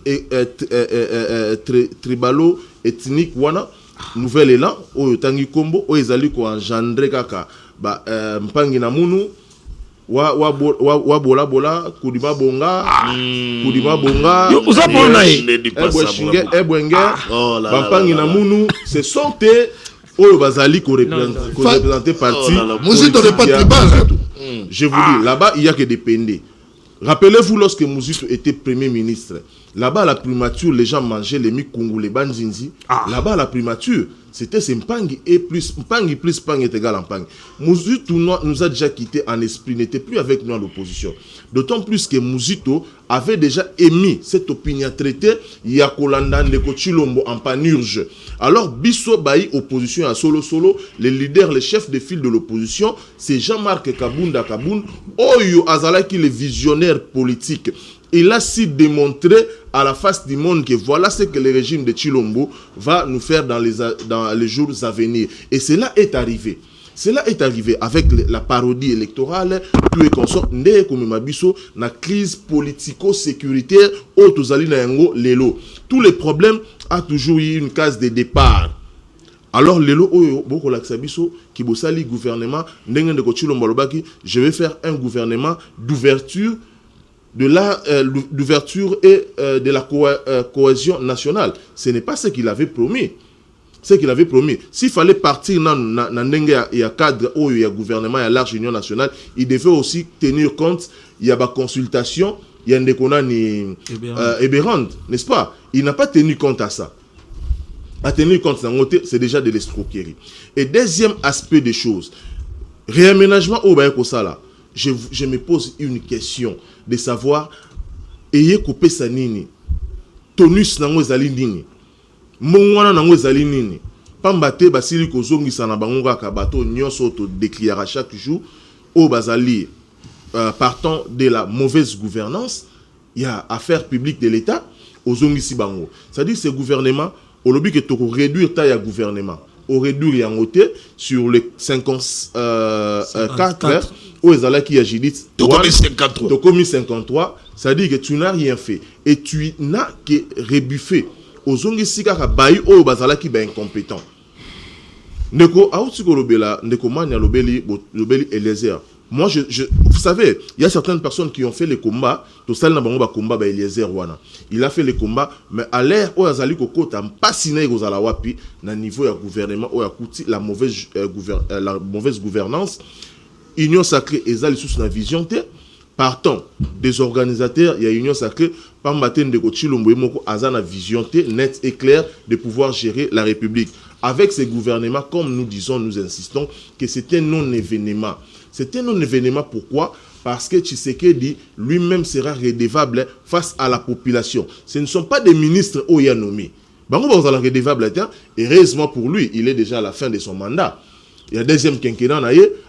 tribalo ethnique wana nouvel élan oyo tangi kombo oyo ezali ko engendrer kaka ba mpangi na munu wa bola kudima bonga uza pona ebwenge ba mpangi na munu se sorte oyo bazali ko représenter parti Mozito n'est pas tribal. Je vous dis, là-bas il y a que des pendés. Rappelez-vous lorsque Mozito était premier ministre, là-bas à la primature, les gens mangeaient les mi-congolais banzinzi. Là-bas à la primature, c'était Mpangi et plus Mpangi plus Mpangi est égal à Mpangi. Mozito nous a déjà quitté en esprit, n'était plus avec nous à l'opposition. D'autant plus que Mozito avait déjà émis cette opinion traitée Yakolanda Ndeko Chilombo en panurge. Alors Bisso Bayi opposition à solo, les leaders, les chefs de file de l'opposition, c'est Jean-Marc Kabunda Kaboun, Oyo Azalaki, le visionnaire politique. Il a si démontré à la face du monde que voilà ce que le régime de Chilombo va nous faire dans les jours à venir. Et cela est arrivé. Cela est arrivé avec la parodie électorale, tout est consort, na crise politico-sécuritaire, tous les problèmes a toujours eu une case de départ. Alors, lelo oyo boko laksabiso ki bosali gouvernement ndenge ndeko Chilombo lobaki, je vais faire un gouvernement d'ouverture d'ouverture et de la cohésion nationale. Ce n'est pas ce qu'il avait promis. S'il fallait partir dans le cadre où il y a gouvernement, il y a large union nationale, il devait aussi tenir compte, il y a des consultations, il y a des Eberand, n'est-ce pas? Il n'a pas tenu compte à ça. À tenir compte, c'est déjà de l'escroquerie. Et deuxième aspect des choses, réaménagement au Bayekosala. Je me pose une question de savoir ayé coupé sa nini tonus nango ezali nini mongwana nango ezali nini pambate basili kozongisa na bango kaka bato nyonso to décliara chaque jour au bazali partant de la mauvaise gouvernance il y a affaires publiques de l'État ozongisi bango c'est-à-dire ce gouvernement au lobby que to réduire taille à gouvernement au réduire en côté sur les 54 où ils qui a Judith Tokomi 53 ça dit que tu n'as rien fait et tu n'as que rebuffé aux ongisika ka bayi o bazala qui ba incompétent ndeko autiko lobela ndeko manya lobeli Eliezer. Moi vous savez il y a certaines personnes qui ont fait les combats to sal na bango ba combat ba Eliezer wana il a fait les combats mais à l'ère où azali kokota mpasina ekozala wapi na niveau ya gouvernement ou ya kuti la mauvaise gouvernance union sacrée ezali sous na vision te partant des organisateurs il y a union sacrée pambaten de Chilombo moko azana vision te net et clair de pouvoir gérer la République avec ces gouvernements comme nous disons nous insistons que c'était non événement. C'était un non-événement. Pourquoi? Parce que Tshisekedi lui-même sera redevable face à la population. Ce ne sont pas des ministres au nommés. Bango bazala redevable et heureusement pour lui, il est déjà à la fin de son mandat. Il y a deuxième quinquennat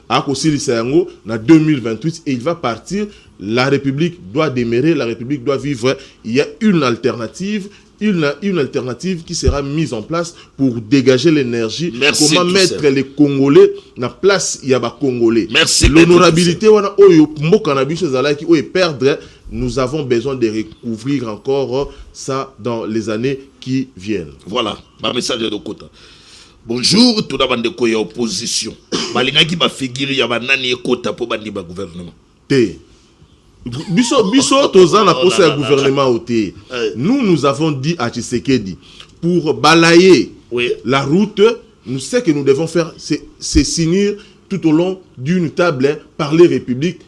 à Kosili Sayango en 2028 et il va partir. La République doit demeurer, la République doit vivre. Il y a une alternative. Une alternative qui sera mise en place pour dégager l'énergie. Comment mettre les Congolais na place il y a ba Congolais. Merci. L'honorabilité wana oyo mboka na biso zalaki oyo perdre, nous avons besoin de recouvrir encore ça dans les années qui viennent. Voilà, ma message de Kota. Bonjour tout d'abord de ya opposition. Balingaki ba figure ya banani ekota po bandi ba gouvernement. Té. Biso toza na poste ya gouvernement oté. Nous avons dit à Tshisekedi pour balayer la route, nous ce que nous devons faire c'est signer tout au long d'une table par les républiques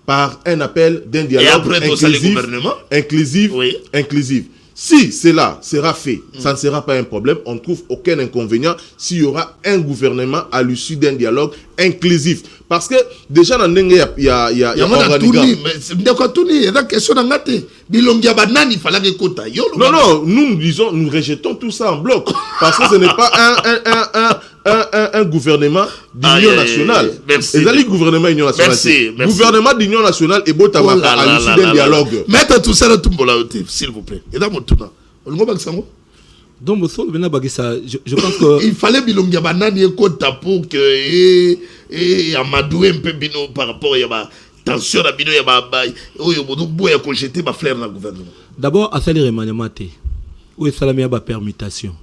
par un appel d'un Et dialogue après, tout ça, le gouvernement. inclusif. Si cela sera fait, ça ne sera pas un problème. On ne trouve aucun inconvénient s'il y aura un gouvernement à l'issue d'un dialogue inclusif. Parce que déjà, dans il y a non, nous rejetons tout ça en bloc. Parce que ce n'est pas un gouvernement d'union nationale. Merci. Le gouvernement d'union nationale. Merci. Gouvernement d'union nationale et Botamaka à l'issue d'un dialogue. Mettez tout ça dans Tumbola, s'il vous plaît. Et dans mon tournant. Donc, je pense que. Il fallait Bilongia Banani et Kota pour que. Et Amadou un peu bino par rapport à la tension à bino, il y a ma jeter ma fleur dans le gouvernement. D'abord, à salir remaniement, où est la permutation?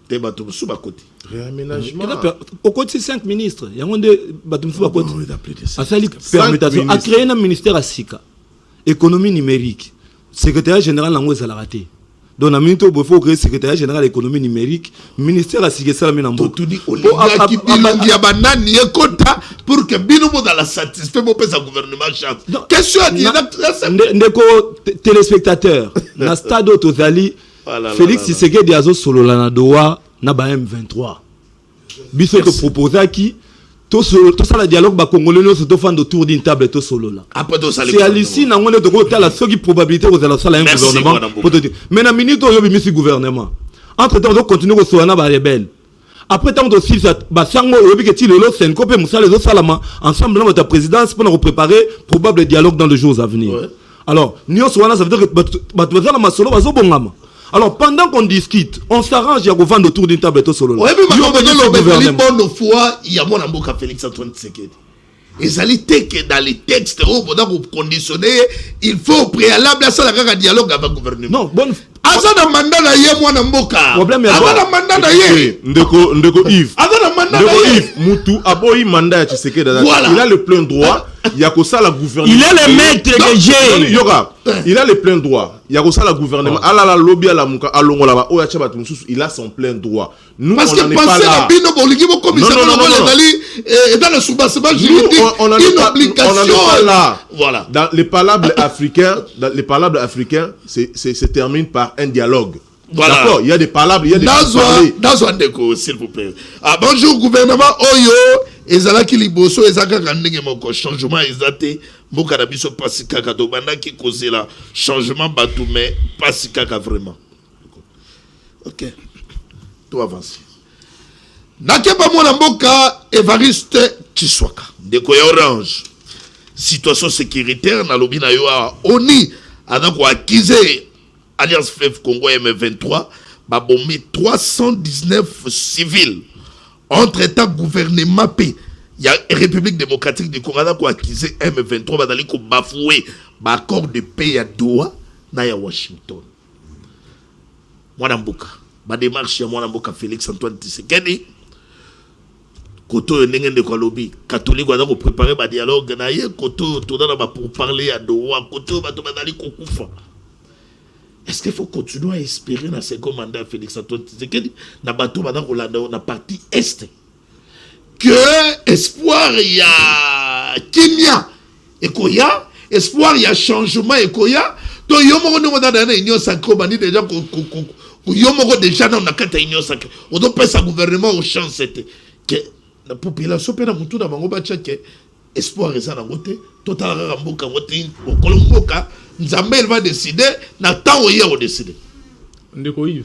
T'es bateau sous ma côté. Réaménagement. Au côté de 5 ministres, il y a un bateau sous ma côté. À salir permutation. À créer un ministère à Sika. Économie numérique. Secrétaire général en haut, ça l'a raté. Donc, il faut créer le secrétaire général de l'économie numérique, ministère à Sika Salamina Mbo. Tout dit, pour que Binomo dans la satisfait mon pèse gouvernement chance. Question à dire, Ndeko téléspectateur, na stade Tozali, Félix Tshisekedi Azo Sololana Doha, na ba M23. Biso te proposa qui tout ça le dialogue ba congolais nous se font autour d'une table tout solo là. C'est hallucinant na ngone de côté la seule probabilité aux la salle un gouvernement pour te dire. Mais na minute au bimi gouvernement. Entre temps on continue au soana ba rebelle. Après tant de six ba sango obi que ti lelo sen kopé musa les autres salama ensemble dans ta présidence pour nous préparer probable dialogue dans les jours à venir. Ouais. Alors, nous soana ça veut dire que ba tu na masolo ba zo bongama. Alors, pendant qu'on discute, on s'arrange à vendre autour d'une table tout solo. Oui, mais il y a mon amour à Félix Antoine Tshisekedi. Et ça dit que dans les textes, pendant qu'on conditionne, il faut au préalable à ça un dialogue avec le gouvernement. Non, bon. Azana mandat na ye mwana mboka. Problème ya Azana mandat na ye. Ndeko Yves. Azana mandat na ye. Yves Moutou aboyi mandat ya Tshisekedi. Il a le plein droit. Yakosa la gouvernement. Il est le maître de jeu. Yoga. Il a le plein droit. Yakosa la gouvernement. Ala la lobby ala muka alongo la ba oya chaba tumususu. Il a son plein droit. Nous parce on n'en est pas là. Parce que penser bino boligi mo commissaire et dans le soubassement juridique on n'en est pas là. Voilà. Dans les palables africains, c'est termine par un dialogue. Voilà. D'accord, il y a des palables, il y a des parler. Dans un déco, s'il vous plaît. Ah, bonjour gouvernement Oyo, ezala ki liboso ezaka kandenge moko changement ezate mboka na biso pasika ka to banda ki kozela changement batou mais pasika ka vraiment. OK. Tout avance. Nakeba mwana mboka Evariste Tshiswaka. Ndeko ya Orange. Situation sécuritaire na lobby na yo a ONI anako akize Alliance Fleuve Congo M23 ba bombi 319 civils. Entre-temps gouvernement P il y a République démocratique du Congo anako akize M23 ba dali ko bafouer ba accord de paix à Doha na ya Washington. Mwana mboka ba démarche ya mwana mboka Félix Antoine Tshisekedi koto ndenge ndeko lobby catholique wa ko préparer ba dialogue na ye koto to na ba pour parler à Doha koto ba to bazali kokufa. Est-ce qu'il faut continuer à espérer dans ce mandat Félix Antoine Tshisekedi na bato ba ko landa na partie est que espoir il y a kimia et koya espoir il y a changement et koya to yomo no dans na union sacrée bandi déjà ko yomo déjà dans na kata union sacrée on doit passer au gouvernement au chance c'était que la population peut na mutu na bango ba tcheke espoir eza na ngote totala mboka ngote au kolomboka nzambe il va décider na temps hier au décider. Ndeko Yves,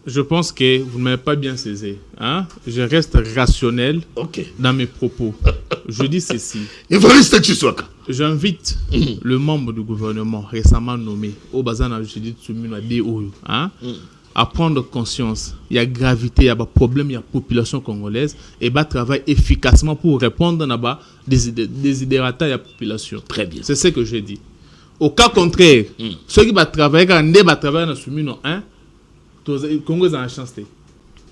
je pense que vous ne m'avez pas bien saisi, hein? Je reste rationnel dans mes propos. Je dis ceci. J'invite le membre du gouvernement récemment nommé au Bazana Judith Soumina Deoyo, hein? À prendre conscience, il y a gravité, il y a des problèmes, il y a population congolaise et bah travailler efficacement pour répondre à des desiderata de la population. Très bien. C'est ce que je dis. Au cas contraire, ceux qui vont travailler, quand ils vont travailler dans ce milieu, hein, le Congo est en chance.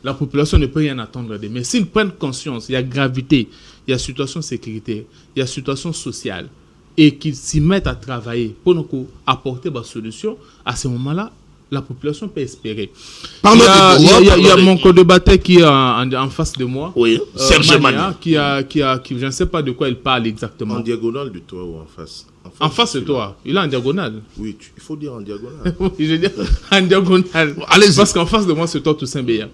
La population ne peut rien attendre d'eux. Mais s'ils prennent conscience, il y a gravité, il y a situation sécuritaire, il y a situation sociale, et qu'ils s'y mettent à travailler pour nous apporter des solutions, à ce moment-là, la population peut espérer. Parlons il y a mon co-débatteur qui est en face de moi. Oui, Serge Mania. Qui, je ne sais pas de quoi il parle exactement. En diagonale de toi ou en face? En face de toi. Il est en diagonale. Oui, il faut dire en diagonale. Oui, je veux dire en diagonale. Allez-y. Parce qu'en face de moi, c'est toi, Toussaint Beya.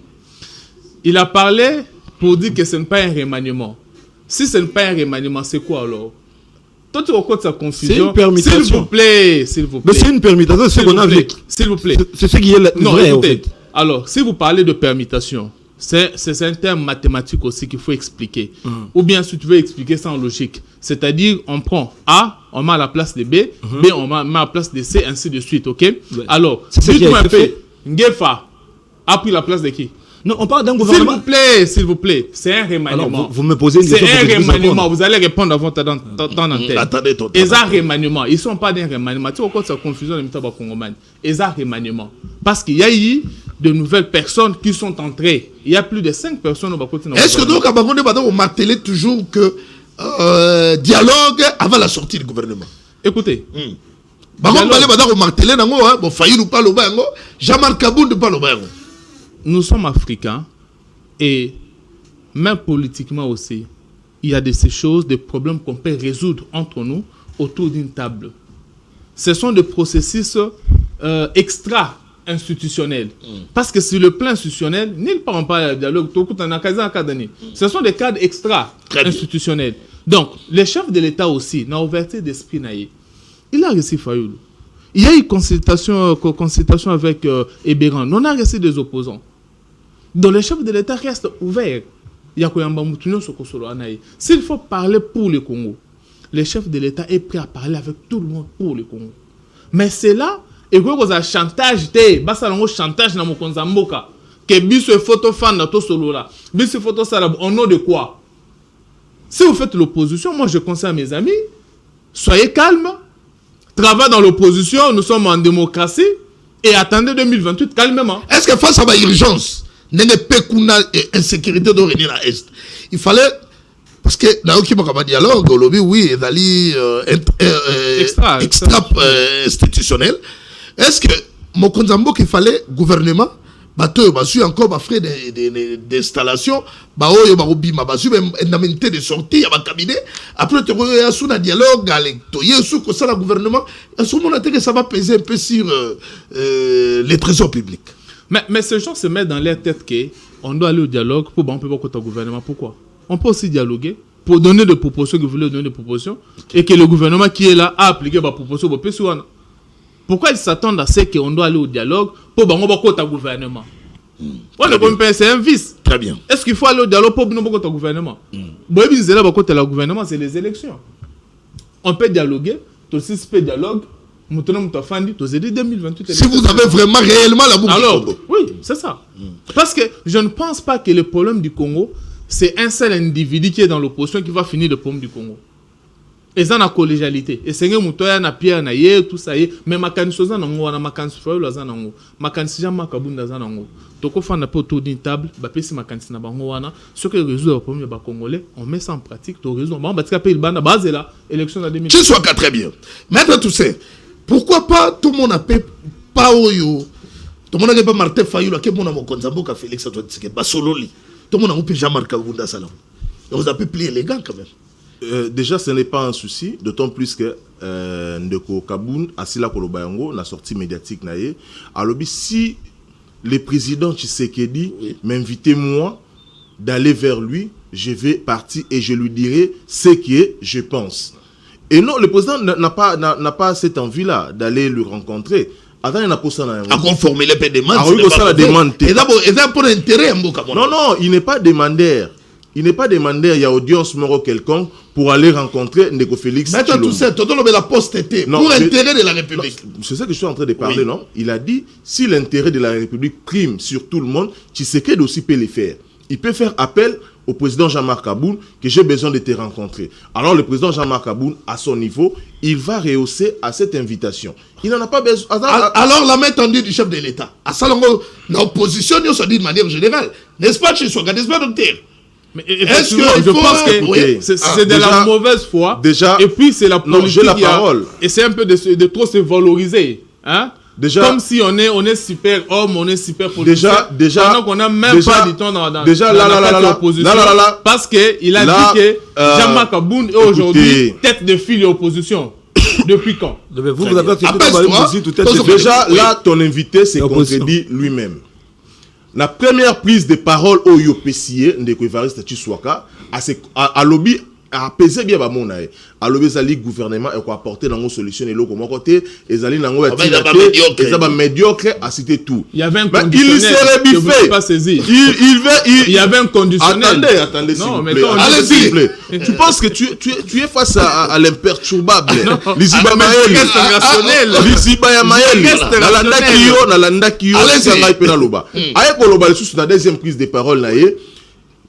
Il a parlé pour dire que ce n'est pas un remaniement. Si ce n'est pas un remaniement, c'est quoi alors? Toi, tu racontes sa confusion. C'est une permutation. S'il vous plaît. Mais c'est une permutation, c'est ce qu'on a vu. S'il vous plaît. C'est ce qui est vrai, écoutez, en fait. Alors, si vous parlez de permutation, c'est un terme mathématique aussi qu'il faut expliquer. Ou bien, si tu veux expliquer ça en logique, c'est-à-dire, on prend A, on met à la place de B, B, on met à la place de C, ainsi de suite, ok? Ouais. Alors, dites-moi un peu, Ngefa a pris la place de qui? Non, on parle d'un gouvernement. S'il vous plaît, c'est un remaniement. Alors, vous me posez une question. C'est un remaniement. Vous allez répondre avant ton antenne. Attendez, Et ça, remaniement. Ils ne sont pas d'un remaniement. Tu vois quoi, cette confusion de l'État congolais. Et ça, remaniement. Parce qu'il y a eu de nouvelles personnes qui sont entrées. Il y a plus de 5 personnes au côté. Est-ce que donc, à Bakonde, on martelait toujours que dialogue avant la sortie du gouvernement? Écoutez. Bakonde, on martelait, bon, Fayou pas le bango, Jean-Marc Kabound pas le bango. Nous sommes africains et même politiquement aussi, il y a de ces choses, des problèmes qu'on peut résoudre entre nous autour d'une table. Ce sont des processus extra-institutionnels. Parce que sur le plan institutionnel, nulle part on parle de dialogue. Ce sont des cadres extra-institutionnels. Donc, le chef de l'État aussi, dans l'ouverture d'esprit, il a reçu Fayoulou. Il y a eu consultation avec Ebéran. On a reçu des opposants. Donc le chef de l'État reste ouvert. S'il faut parler pour le Congo, le chef de l'État est prêt à parler avec tout le monde pour le Congo. Mais c'est là, et que vous avez chantage, chantage dans mon que biso photo fan dans tout solo là. Biso photo ça au nom de quoi? Si vous faites l'opposition, moi je conseille à mes amis, soyez calmes. Travaille dans l'opposition, nous sommes en démocratie et attendez 2028 calmement. Est-ce que face à l'urgence, insécurité de à l'Est, il fallait, parce que dans le dialogue, oui, extra institutionnel, est-ce que mon Konzambo qu'il fallait gouvernement, bateau, basu encore frais d'installation, baoyo barobima basu indemnité de sortie à cabinet, après tu regardes sur un dialogue avec toi, sur que ça le gouvernement, à ce moment-là que ça va peser un peu sur les trésors publics. Mais ces gens se mettent dans leur tête qu'on doit aller au dialogue pour on peut pas côté gouvernement. Pourquoi? On peut aussi dialoguer pour donner des propositions que vous voulez donner des propositions et que le gouvernement qui est là a appliqué des propositions. Pourquoi ils s'attendent à ce qu'on doit aller au dialogue pour on va côté gouvernement? C'est un vice. Très bien. Est-ce qu'il faut aller au dialogue pour on côté gouvernement? Le gouvernement, c'est les élections. On peut dialoguer, aussi peut dialogue. Si vous avez vraiment réellement la boucle. Alors, oui, c'est ça. Parce que je ne pense pas que le problème du Congo, c'est un seul individu qui est dans l'opposition qui va finir le problème du Congo. Et ça, la collégialité. Et c'est un moutoya, na pierre, na yé, tout ça y est. Mais ma canne chose, na ma canne feuille, la zanango. Ma canne si jamais kaboun da zanango. Toko fa na pas autour d'une table, bah si ma canne na bango wana. Ce qui résout le problème des Congolais, on met ça en pratique, tu résout. Bah parce qu'il bande base là, élection en 2000. Je suis très bien. Maître Toussaint, pourquoi pas tout le monde a pas Oyo, tout le monde n'a pas Martin Fayoulou, tout le monde a Mokonzambo qui a Félix Antoine Tshisekedi, Basololi, tout le monde a Jean-Marc Kabounda Salam. Vous avez plus élégant quand même. Déjà, ce n'est pas un souci, d'autant plus que Ndeko Kaboun, Asila Kolobayango, la sortie médiatique naïe. Alors, si le président Tshisekedi m'invitait moi d'aller vers lui, je vais partir et je lui dirai ce que je pense. Et non, le président n'a pas cette envie-là d'aller le rencontrer. Attends, il n'a pas ça. À conformer les demandes. Ah oui, ça la demande. Et d'abord, pour intérêt, non, il n'est pas demandeur. Il n'est pas demandeur, il y a audience moro quelconque pour aller rencontrer Ndeko Félix. Mais tout ça, la poste était pour l'intérêt de la République. C'est ça que je suis en train de parler, non? Il a dit, si l'intérêt de la République prime sur tout le monde, Tshisekedi aussi peut le faire. Il peut faire appel au président Jean-Marc Kaboun que j'ai besoin de te rencontrer. Alors le président Jean-Marc Kaboun, à son niveau, il va rehausser à cette invitation. Il n'en a pas besoin. Alors la main tendue du chef de l'État. À Salongo, l'opposition, on se dit de manière générale. N'est-ce pas, chez soi, n'est-ce pas, docteur? Mais est-ce que je pense que c'est de la mauvaise foi. Déjà, et puis c'est la politique. J'ai la parole. Et c'est un peu de trop se valoriser. Hein? Déjà, comme si on est super homme, on est super politicien. Déjà, pendant qu'on n'a même pas du temps dans l'opposition. Parce qu'il a dit que Jean-Marc Aboun est aujourd'hui tête de file de l'opposition. Depuis quand? Vous avez déjà, là, ton invité s'est contredit lui-même. La première prise de parole au YOPCIE, Ndeko Evariste Tshisekedi, à lobby, a apaisé bien mon aïe. À lobby, le gouvernement a apporté dans nos solutions et l'autre côté, les alliés n'ont pas médiocre à citer tout. Il y avait un conditionnel. Il serait biffé. Il y avait un conditionnel. Attendez, s'il vous plaît. Allez, s'il vous plaît. Tu penses que tu es face à l'imperturbable. Liziba Maël. Liziba Maël. Nalanda Kyo. Sanga Penaloba. Aïe Koloba, le sous la deuxième prise de parole,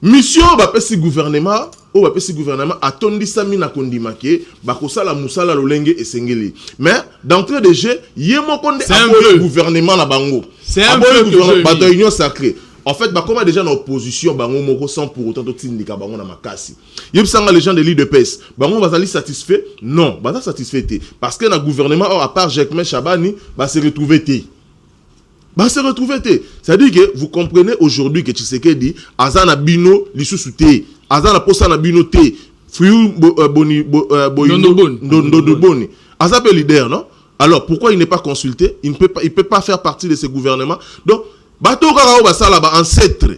mission, si gouvernement. O bapesi gouvernement atondi sami na kondimake bakosala musala lolenge esengeli mais d'entrée de jeu yemokonde aboye gouvernement na bango c'est un peu gouvernement de union sacrée en fait comment déjà dans opposition bango moko sans pour autant tindika bango na makasi yebsanga les gens de l'IDPS bango bazali satisfait non baza satisfait parce que na gouvernement à part Jacques Chabani va se retrouver c'est-à-dire que vous comprenez aujourd'hui que Tshisekedi azana bino lisusuté azana posa na bino te Fiu Boni aza pe leader non alors pourquoi il n'est pas consulté il peut pas faire partie de ce gouvernement donc bato kaka ba sala ba ancêtre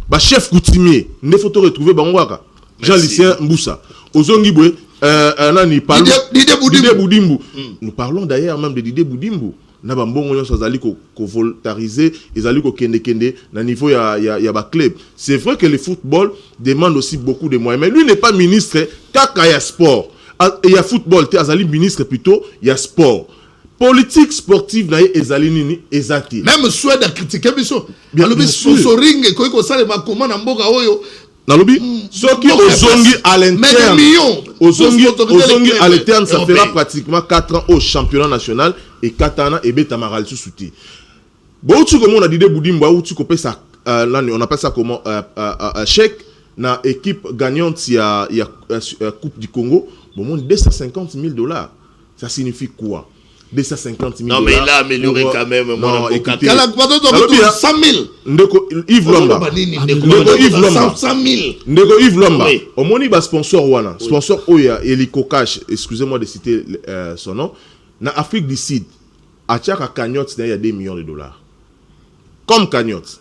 ba chef coutumier ne faut retrouver bangwaka Jean-Lucien Mboussa ozongi boy nani parle Didier Boudimbu nous parlons d'ailleurs même de Didier Boudimbu na bambongo nyonso azali ko voltariser ezali ko kende na niveau ya ba club c'est vrai que le football demande aussi beaucoup de moyens mais lui n'est pas ministre kaka ya sport il y a football te azali ministre plutôt il y a sport politique sportive na ezali nini ezati même Suède a critiqué biso bien le sponsoring ko sale makoma na mboka oyo nalobi soki ozongi à l'interne ozongi à l'interne ça fera pratiquement 4 ans au championnat national et 4 ans et beta maral sous-souti bon tu comme on a dit Boudimba ou tu copes ça là on appelle ça comment chèque na équipe gagnante il y a coupe du Congo bon $250,000 ça signifie quoi 250 000 non, mais il a amélioré quand même. Non, écoutez. 100 000. Ndeko Yves Lomba. Ndeko 100 000. Ndeko Yves Lomba. Au moni ba sponsor wana. Sponsor Oya Elico Cash. Excusez-moi de citer son nom. Na Afrique du Sud, à Tchaka cagnotte, il y a $2 millions. Comme cagnotte.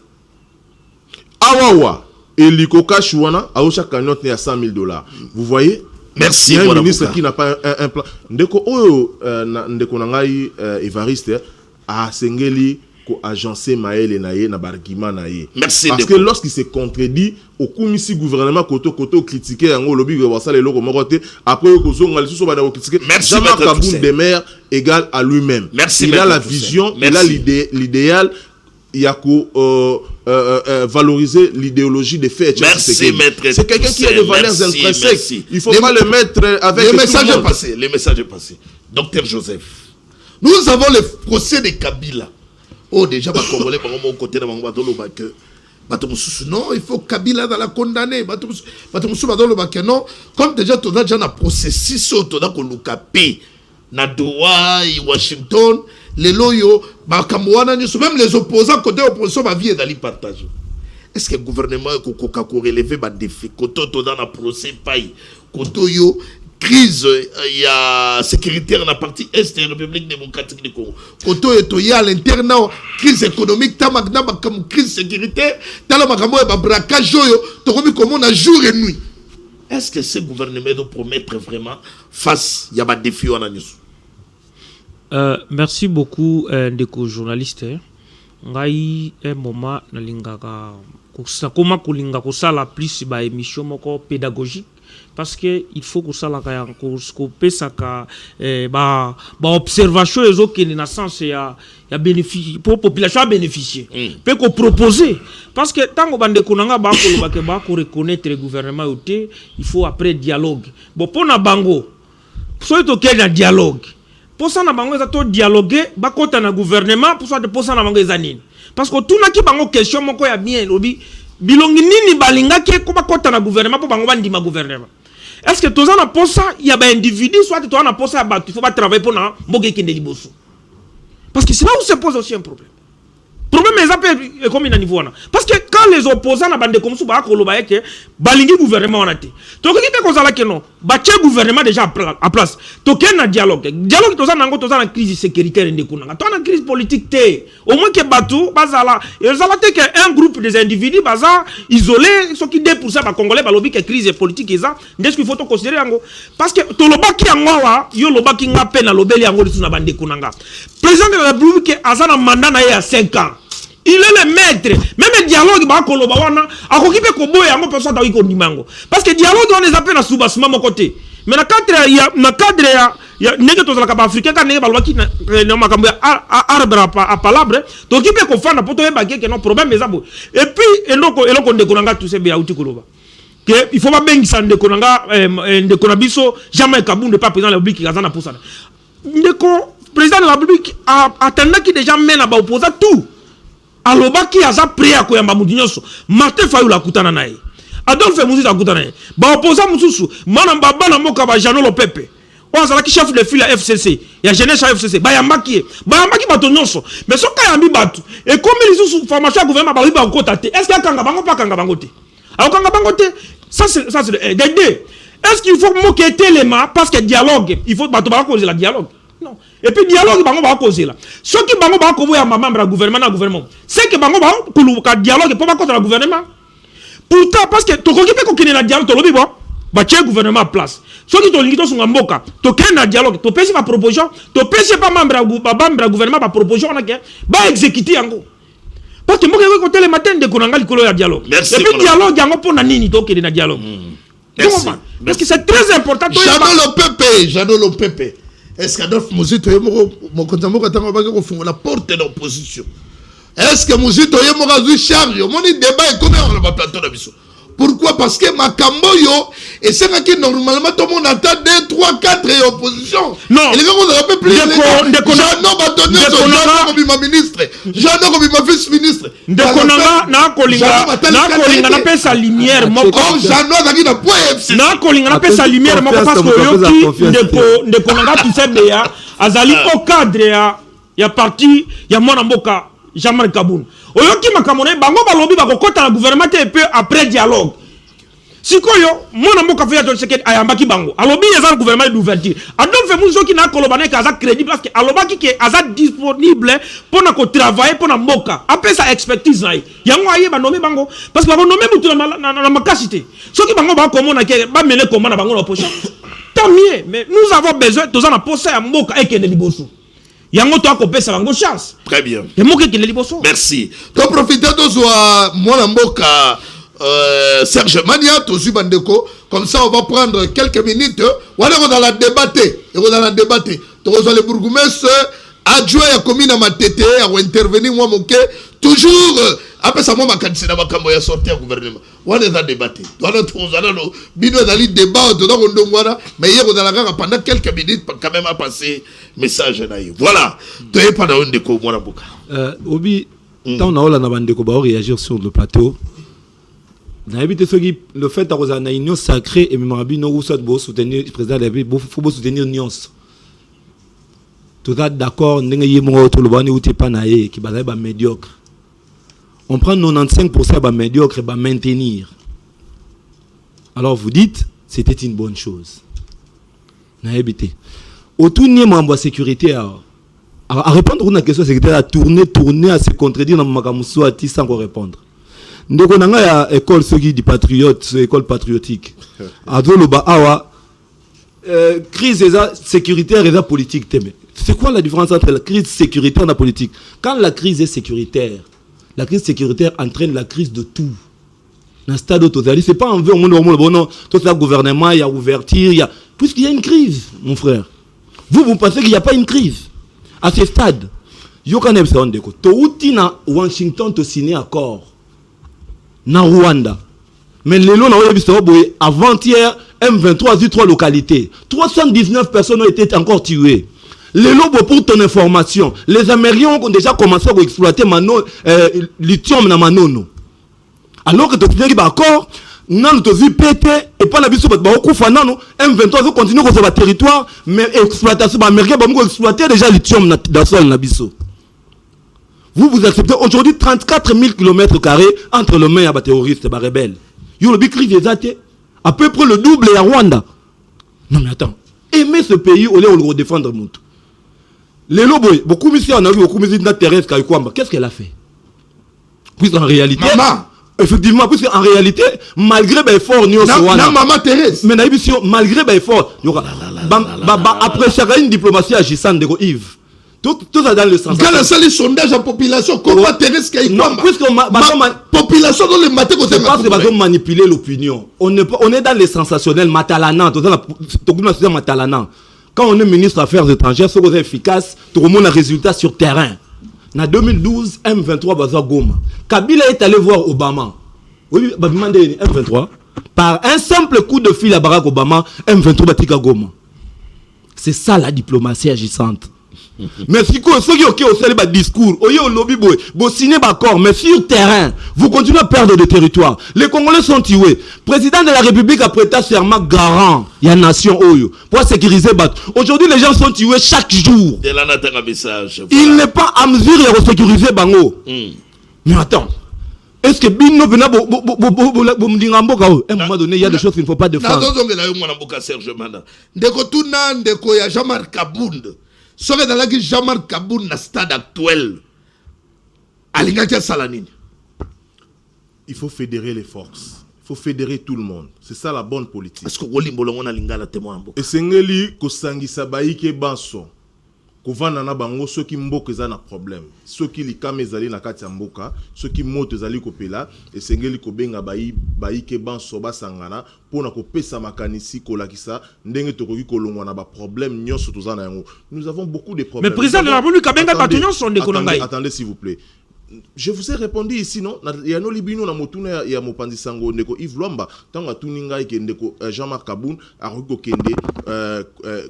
Awawa Elico Cash wana, à chaque cagnotte, il y a $100,000. Vous voyez? Merci. Il y a un ministre qui n'a pas un plan. Ndeko Oyo, Ndeko Nangai Evariste, a Sengeli, ko agencé Maël et Naye, na bargima Naye. Merci. Parce que lorsqu'il s'est contredit, au commissi gouvernement, koto critiqué, en lobby, après, merci. Jean-Marc Aboun Demer égale à lui-même. Merci. Il a la vision, il a l'idéal. Il y a valoriser l'idéologie des faits. Merci, maître. C'est quelqu'un qui a des valeurs intrinsèques. Il ne faut pas le mettre avec le message est passé. Le message est passé. Docteur Joseph, nous avons le procès de Kabila. Oh, déjà, les Congolais, mon côté de mon non, il faut Kabila dans la condamner. Non, comme déjà, tu as déjà un processus, tu as un na Doha, Washington, les loyaux, même les opposants côté opposition, ma vie est d'aller partager. Est-ce que le gouvernement a relevé des défis? Quand on a un procès, quand on a crise sécuritaire dans la partie est de la République démocratique du Congo, quand on a à l'interne, crise économique, crise sécuritaire, braquage, comment on a jour et nuit. Est-ce que ce gouvernement doit promettre vraiment face à des défis? Merci beaucoup, Ndeko journaliste. Ngai un moment nalingaka koma kulinga kosala plus ba émission moko pédagogique parce que il faut kosala ka ko pesaka ba observation les autres qui na sens ya bénéfice pour population bénéficier peut ko proposer parce que tango bande konanga ba ko ba ko reconnaître le gouvernement outé il faut après dialogue bon pona bango so to na dialogue pour ça na bango za to dialoguer ba kota na gouvernement pour ça de pour ça na bango ezanini parce que tout na ki bango question moko ya bien lobi bilongi nini balinga ke ko ba kota na gouvernement pour bango bandima gouvernement est-ce que tous na pour ça il y a ba individu soit to na pour ça ba il faut pas travailler pour na mboge kende liboso Parce que c'est là où se pose aussi un problème. Le problème est comme il niveau. Parce que quand les opposants na bande comme ça, balingi gouvernement on a été. Donc qui fait ça là que non, bâtir gouvernement déjà à place. Donc il y a un dialogue. Dialogue tout ça nango tout ça na crise sécuritaire indécounanga. Toi na crise politique té. Au moins que bateau bazala. Et ça là que un groupe des individus baza isolés, ceux qui 2% ba congolais ba lobby que crise politique eza. Qu'est-ce qu'il faut to considérer yango? Parce que to lobaki yango yo lobaki ngape na lobeli yango na bande kunanga. Président de la République a un mandat na ya 5 ans. Il est le maître. Même le dialogue, parce que le dialogue, on les appelle à sous-bassement mon côté. Mais dans le cadre, il y a des gens africains qui ont arbre à palabre. Donc, il faut faire un problème. Et puis, il faut pas bien que ça ne connaisse jamais Kaboun ne pas président de la République qui a pour ça. Le président de la République a attendu qu'il déjà mène à opposer tout. Alobaki aza prêt à koyamba mudinyoso Martin Fayulu akutana naye Adolphe Muzitu akutana naye ba opposant mususu mana baba na moka ba Jean Lopepe ozala ki chef de file ya FCC ya jeunesse ya FCC ba yambaki bato nyonso mais soka yambi batu et comme les sous formation ya gouvernement ba riba kota te est-ce que kanga bango pa kanga bango te akanga bango te ça c'est est-ce qu'il faut moquer l'élément parce que dialogue il faut bato ba causer la dialogue. Non. Et puis dialogue bango ba causer là. Ce qui bango ba ko ya membre du gouvernement c'est que bango ba ko dialogue pour pas contre le gouvernement. Pourtant parce que to ko kipe ko kine na dialogue to lobi ba tie gouvernement en place. Ce qui to lingito sunga mboka to ken na dialogue to pesi ma proposition to pesi pas membre du gouvernement ba proposition na ke ba exécuter yango. Parce que mboka ko tele matin de konanga likolo ya dialogue. Et puis dialogue yango pour na nini to kene na dialogue. Merci. Parce que c'est très important. Jano le Pepe. Est-ce qu'Adolphe Muzitu la porte de l'opposition? Est-ce que Muzitu est charge? Mon débat est comme on va plateau d'Abisso. Pourquoi? Parce que Makamboyo et c'est que normalement tout le monde attend 2, 3, 4 et opposition. Non. Et les gars on rappelle plus. Jean-No Batonio, Jean-No comme ma ministre, Jean-No comme ma vice-ministre. Ndekonanga na kolinga na pesa lumière moko. Jean-No zaki na point FC. Na kolinga na pesa lumière moko parce que yoki ndekonanga tusembe ya azali au cadre ya parti ya mwana mboka Jean-Marc Kaboun. Oyoki makamone bango balobi bakokota na gouvernement et peu après dialogue. Sikoyo mwana mboka fait John Sekedi ayambaki bango. Alobi yeza gouvernement d'ouverture. Adolphe Muzitu ki na kolobane ka za crédible parce que alobaki ke aza disponible pour na ko travailler pour na mboka. Après sa expertise na yango aye ba nommer bango parce que ba nommer mutu na makasité. Soki bango ba komona ke ba mener comment na bango na poche. Tant mieux, mais nous avons besoin de ça na poste ya mboka et ke de liboso. Yango to akopé sa bango chance. Très bien. Et moke ki le liboso. Merci. To profiter de soit mwana mboka Serge Mania, Tozu Bandeko, comme ça on va prendre quelques minutes. On est dans la débatté. On est dans la débatté. Donc le bourgmestre adjoint à commune à Matete à intervenir moi mon toujours après ça moi ma candidat ma cambo ya sortir au gouvernement. On est dans la débatté. On est dans bino dans le débat dedans on ndongwana mais hier on a la gare pendant quelques minutes quand même à passer message naïf. Voilà. Tu es pas dans Ndeko moi boka. Obi tant on a la Bandeko ba réagir sur le plateau. Le fait d'avoir une union sacrée et même nous soutenir le président de la République, il faut soutenir l'union. Tout ça d'accord, nous sommes médiocre. On prend 95% de médiocre et maintenir. Alors vous dites, c'était une bonne chose. Autour de la sécurité, à répondre à une question sécuritaire, à tourner, à se contredire dans le sans répondre. Nous avons une école du patriote, école patriotique. Crise sécuritaire et politique. C'est quoi la différence entre la crise sécuritaire et la politique? Quand la crise est sécuritaire entraîne la crise de tout. Dans le stade total, c'est pas un vœu au monde, tout le gouvernement, il y a ouverture, puisqu'il y a une crise, mon frère. Vous pensez qu'il n'y a pas une crise? À ce stade, il y a Washington to signer accord. Na Rwanda. Mais les lots avant-hier, M23 a eu 3 localités. 319 personnes ont été encore tuées. Les lots, pour ton information, les Américains ont déjà commencé à exploiter lithium dans Manono. Alors que tu es d'accord, Nan tozi pété et pas la biso ba okufa nano M23 continue ko ba territoire mais exploitation ba américain ba mo exploiter déjà lithium dans sol na biso. Vous acceptez aujourd'hui 34 000 km² entre le main et les terroristes et les rebelles. Vous avez écrit des athées, à peu près le double à Rwanda. Non mais attends, aimer ce pays, au lieu de le redéfendre. Les lobos, beaucoup de missions, on a vu beaucoup de missions de Thérèse Kaïkwamba. Qu'est-ce qu'elle a fait? Puis en réalité, maman. Effectivement, puisque en réalité, malgré les efforts, nous sommes maman Thérèse. Mais malgré les efforts, après chaque une diplomatie agissante de Yves. Tout ça dans le sens. Quand on fait les sondages en population, comment Thérèse Kaïkwamba? Puisque population dans le matin, c'est pas que manipuler l'opinion. On est dans les sensationnels matalanan. Quand on est ministre des Affaires étrangères, c'est efficace. Tout le monde a résultat sur terrain. En 2012, M23 Baza Goma. Kabila est allé voir Obama. Oui, M23. Par un simple coup de fil à Barack Obama, M23 Batika Goma. C'est ça la diplomatie agissante. Mais si ceux qui ont fait des discours, mais sur terrain, vous continuez à perdre des territoires. Les Congolais sont tués. Le président de la République a prêté serment garant. Il y a une nation pour sécuriser. Aujourd'hui, les gens sont tués chaque jour. Il n'est pas à mesure de sécuriser Bango. Mais attends. Est-ce que Bino à un moment donné, il y a des choses qu'il ne faut pas défendre. Serait dans la Jean-Marc Kaboun na stade actuel. Alingakia Salanine. Il faut fédérer les forces. Il faut fédérer tout le monde. C'est ça la bonne politique. Est-ce que Wolimbolongo na lingala témoin? Et sengeli ko sangisa baike banso. Ko vana na bango ceux qui mboka za na problème. Ceux qui likame ezali na kati ya mboka, ceux qui moto ezali ko pela et sengeli ko benga baike banso basangana pona ko pesa makanisi ko lakisa ndenge tokoki ko longwa na ba problème nyonso tozana yango. Nous avons beaucoup de problèmes. Mais président de la République benga batonyo son de kolongai. Attendez s'il vous plaît. Je vous ai répondu ici, non? Il y a no libino na motuna ya mopandi sango ndeko Yves Luamba tanga tuninga ke ndeko Jean-Marc Kaboun a ruko kende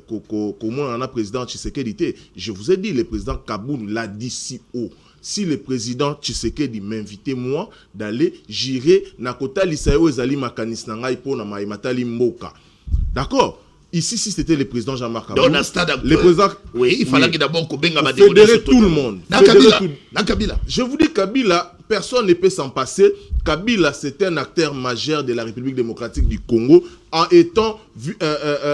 comment on a président Tshisekedi. Je vous ai dit, le président Kaboun l'a dit si haut. Si le président Tshisekedi m'invitait moi d'aller, j'irai na kota lisayo ezali makanis na ngai pona maimatali mboka. D'accord? Ici, si c'était le président Jean-Marc Kaboun, le président, oui, il fallait d'abord fédérer tout le monde. Kabila. Je vous dis, Kabila, personne ne peut s'en passer. Kabila, c'est un acteur majeur de la République démocratique du Congo en étant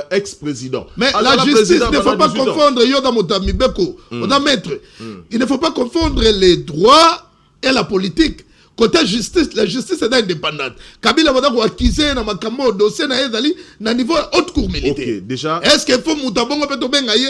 ex-président. Mais alors, la justice, il ne faut pas confondre, il ne faut pas confondre les droits et la politique. Côté justice, la justice est indépendante. Kabila va donc accuser na makambo dossier na ezali na niveau haute cour militaire. OK, déjà. Est-ce qu'il faut mutabongo pe to bengaye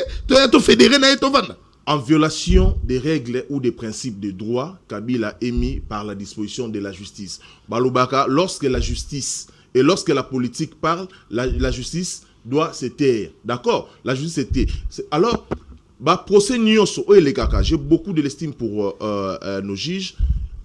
to fédérer na to vanda? En violation des règles ou des principes de droit, Kabila émis par la disposition de la justice. Balobaka, lorsque la justice et lorsque la politique parle, la justice doit se taire. D'accord? La justice se tait. Alors, procès nyonso o les kaka, j'ai beaucoup de l'estime pour nos juges.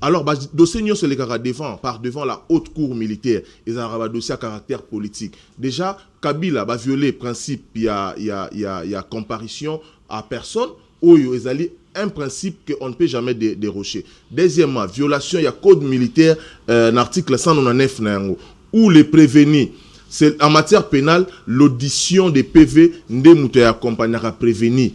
Alors, dossier nyonso sur les kaka devant la haute cour militaire, ils ont un dossier à caractère politique. Déjà, Kabila va violer le principe, il y a comparution à personne, où il y a un principe qu'on ne peut jamais dérocher. Deuxièmement, violation, il y a code militaire, l'article 199, où les prévenus, c'est en matière pénale, l'audition des PV, ne accompagnera prévenu.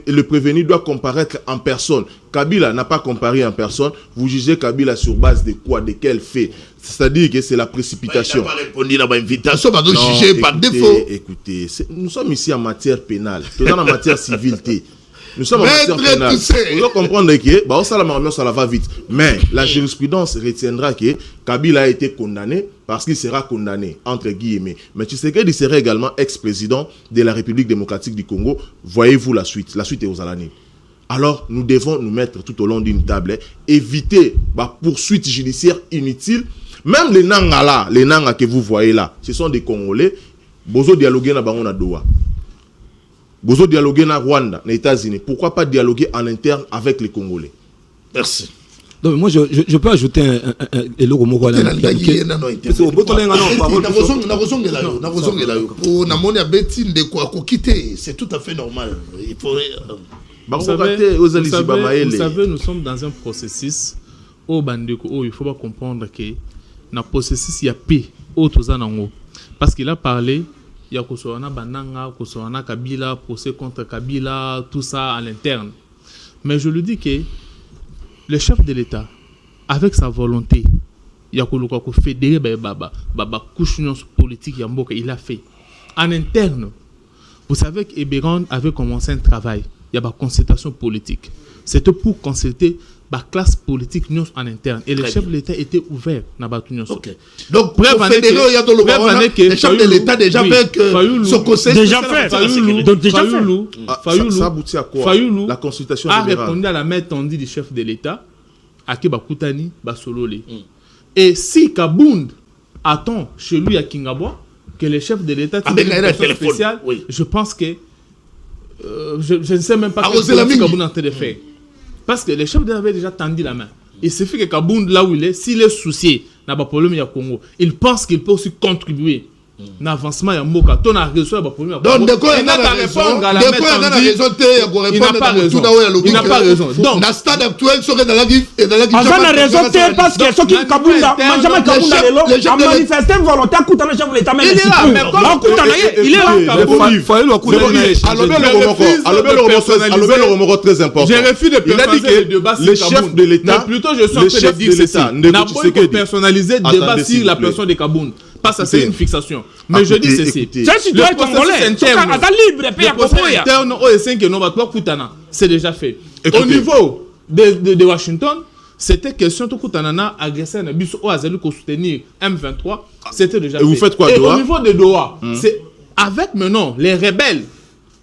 Le prévenu doit comparaître en personne. Kabila n'a pas comparé en personne. Vous jugez Kabila sur base de quoi, de quel fait? C'est-à-dire que c'est la précipitation. Il n'a pas répondu à l'invitation, il va juger par défaut. Écoutez, nous sommes ici en matière pénale. Nous sommes en matière civilité. Nous sommes en matière pénale. Vous devez comprendre que ça va vite. Mais la jurisprudence retiendra que Kabila a été condamné parce qu'il sera condamné, entre guillemets. Mais Tshisekedi serait également ex-président de la République démocratique du Congo. Voyez-vous la suite? La suite est aux Alani. Alors, nous devons nous mettre tout au long d'une table, éviter poursuite judiciaire inutile. Même les Nangala, les Nanga que vous voyez là, ce sont des Congolais. Bozo dialoguer na bango na Doha. Bozo dialoguer na Rwanda, na États-Unis. Pourquoi pas dialoguer en interne avec les Congolais? Merci. Donc moi je peux ajouter un logo moko là. C'est tout à fait normal. Il faut vous savez, nous sommes dans un processus au bandeko, il faut pas comprendre que na processus ya paix autoza nango parce qu'il a parlé il y a Kosoana Bananga, Kosoana Kabila, procès contre Kabila, tout ça à l'interne. Mais je lui dis que le chef de l'État, avec sa volonté, il y a fédérer Baba couche politique, il a fait. En interne, vous savez qu'Eberon avait commencé un travail, il y a une consultation politique. C'était pour consulter la classe politique en interne. Et le chef de l'État était ouvert dans la okay. Donc, pour fédérer, il y a le chef de l'État déjà fait ce conseil. Déjà fait. Ça aboutit à quoi? La consultation a répondu à la main tendue du chef de l'État, à Kebakutani, Basolole. Et si Kabound attend chez lui à Kingabwa, que le chef de l'État avec un téléphone spécial, je pense que je ne sais même pas ce que Kabound est en train de faire. Parce que le chef de l'État avait déjà tendu la main. Il suffit que Kabound, là où il est, s'il est soucié dans le problème du Congo, il pense qu'il peut aussi contribuer à l'avancement de Mboka. Donc, de quoi il n'a pas raison. Il n'a pas raison. Il n'a pas raison. Donc, dans le stade actuel, il serait dans la vie. Il n'a raison parce que ceux qui Kabounda, Benjamin Kabounda, a manifesté une volonté à coûter le chef de l'État. Il est là. Il est là. Il fallait le coup le remords très important. J'ai refusé de personnaliser le débat sur le chef de l'État. Mais plutôt, je suis en train de dire ceci. N'a pas personnalisé le débat sur la personne de Kabound. Pas ça, c'est une fixation. Mais je dis ceci. Le processus interne, c'est déjà fait. Au niveau de Washington, c'était question de Koutanana agresser un bus au Azali pour soutenir M23. C'était déjà fait. Et vous faites quoi, et Doha? Au niveau de Doha, c'est avec maintenant les rebelles.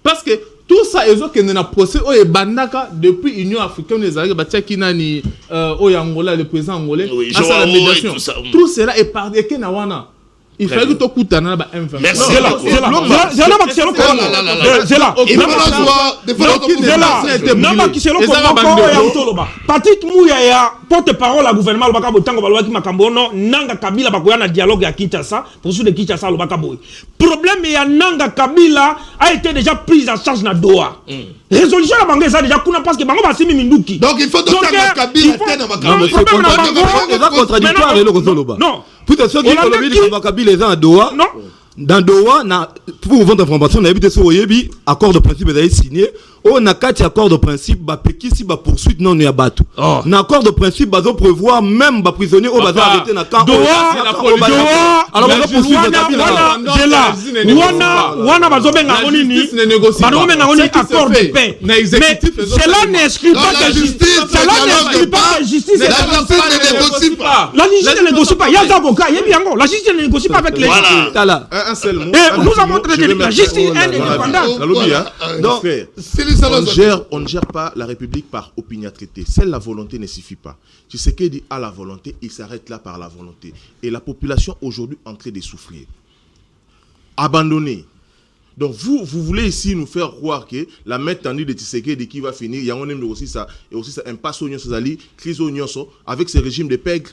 Parce que tout ça, ils ont un procès au Bandaka depuis l'Union africaine, les Arabes, Tchakinani, au Angola, le président angolais, à sa médiation. Tout cela est par des Kenawana. Il fallait que tu écoutes un M23. Merci. Patrick Mouyaya, porte-parole à gouvernement, le Bakabotango, Balwaki Makambono, Nanga Kabila, Bakoyana dialogue à Kinshasa, pour ceux de Kinshasa, le Bakaboy. Problème, il y a Nanga Kabila a été déjà prise en charge dans Doha. Résolution à Bango, ça déjà kuna parce que Bango va s'aimer Minduki. Donc il faut donc Kabila tête dans contradictoire et le Kosoloba. Non. Tout ceux qui ont Kabila les en Doha. Non. Dans Doha, pour votre information, on a vu des accord de principe signé. On a 4 accords de principe, si poursuite non y a battu. Un accord de principe, bazo prévoir même prisonniers au bazar arrêté dans camp. Alors on va poursuivre Wana bazo benga onini. Bazo benga onini accord de paix. Mais cela n'exclut pas que justice. Cela n'exclut pas que justice. La justice ne négocie pas. La justice ne négocie pas. Il y a des avocats, il y a bien la justice ne négocie pas avec les gens. Un seul mot. Nous avons montré que la justice est indépendante. Donc, on ne gère pas la République par opiniâtreté. Seule la volonté ne suffit pas. Tu sais qu'il dit à la volonté, il s'arrête là par la volonté. Et la population aujourd'hui est en train de souffrir. Abandonnée. Donc vous voulez ici nous faire croire que la main tendue de Tshisekedi qui va finir, il y a aussi ça impasse crise avec ce régime de pègre.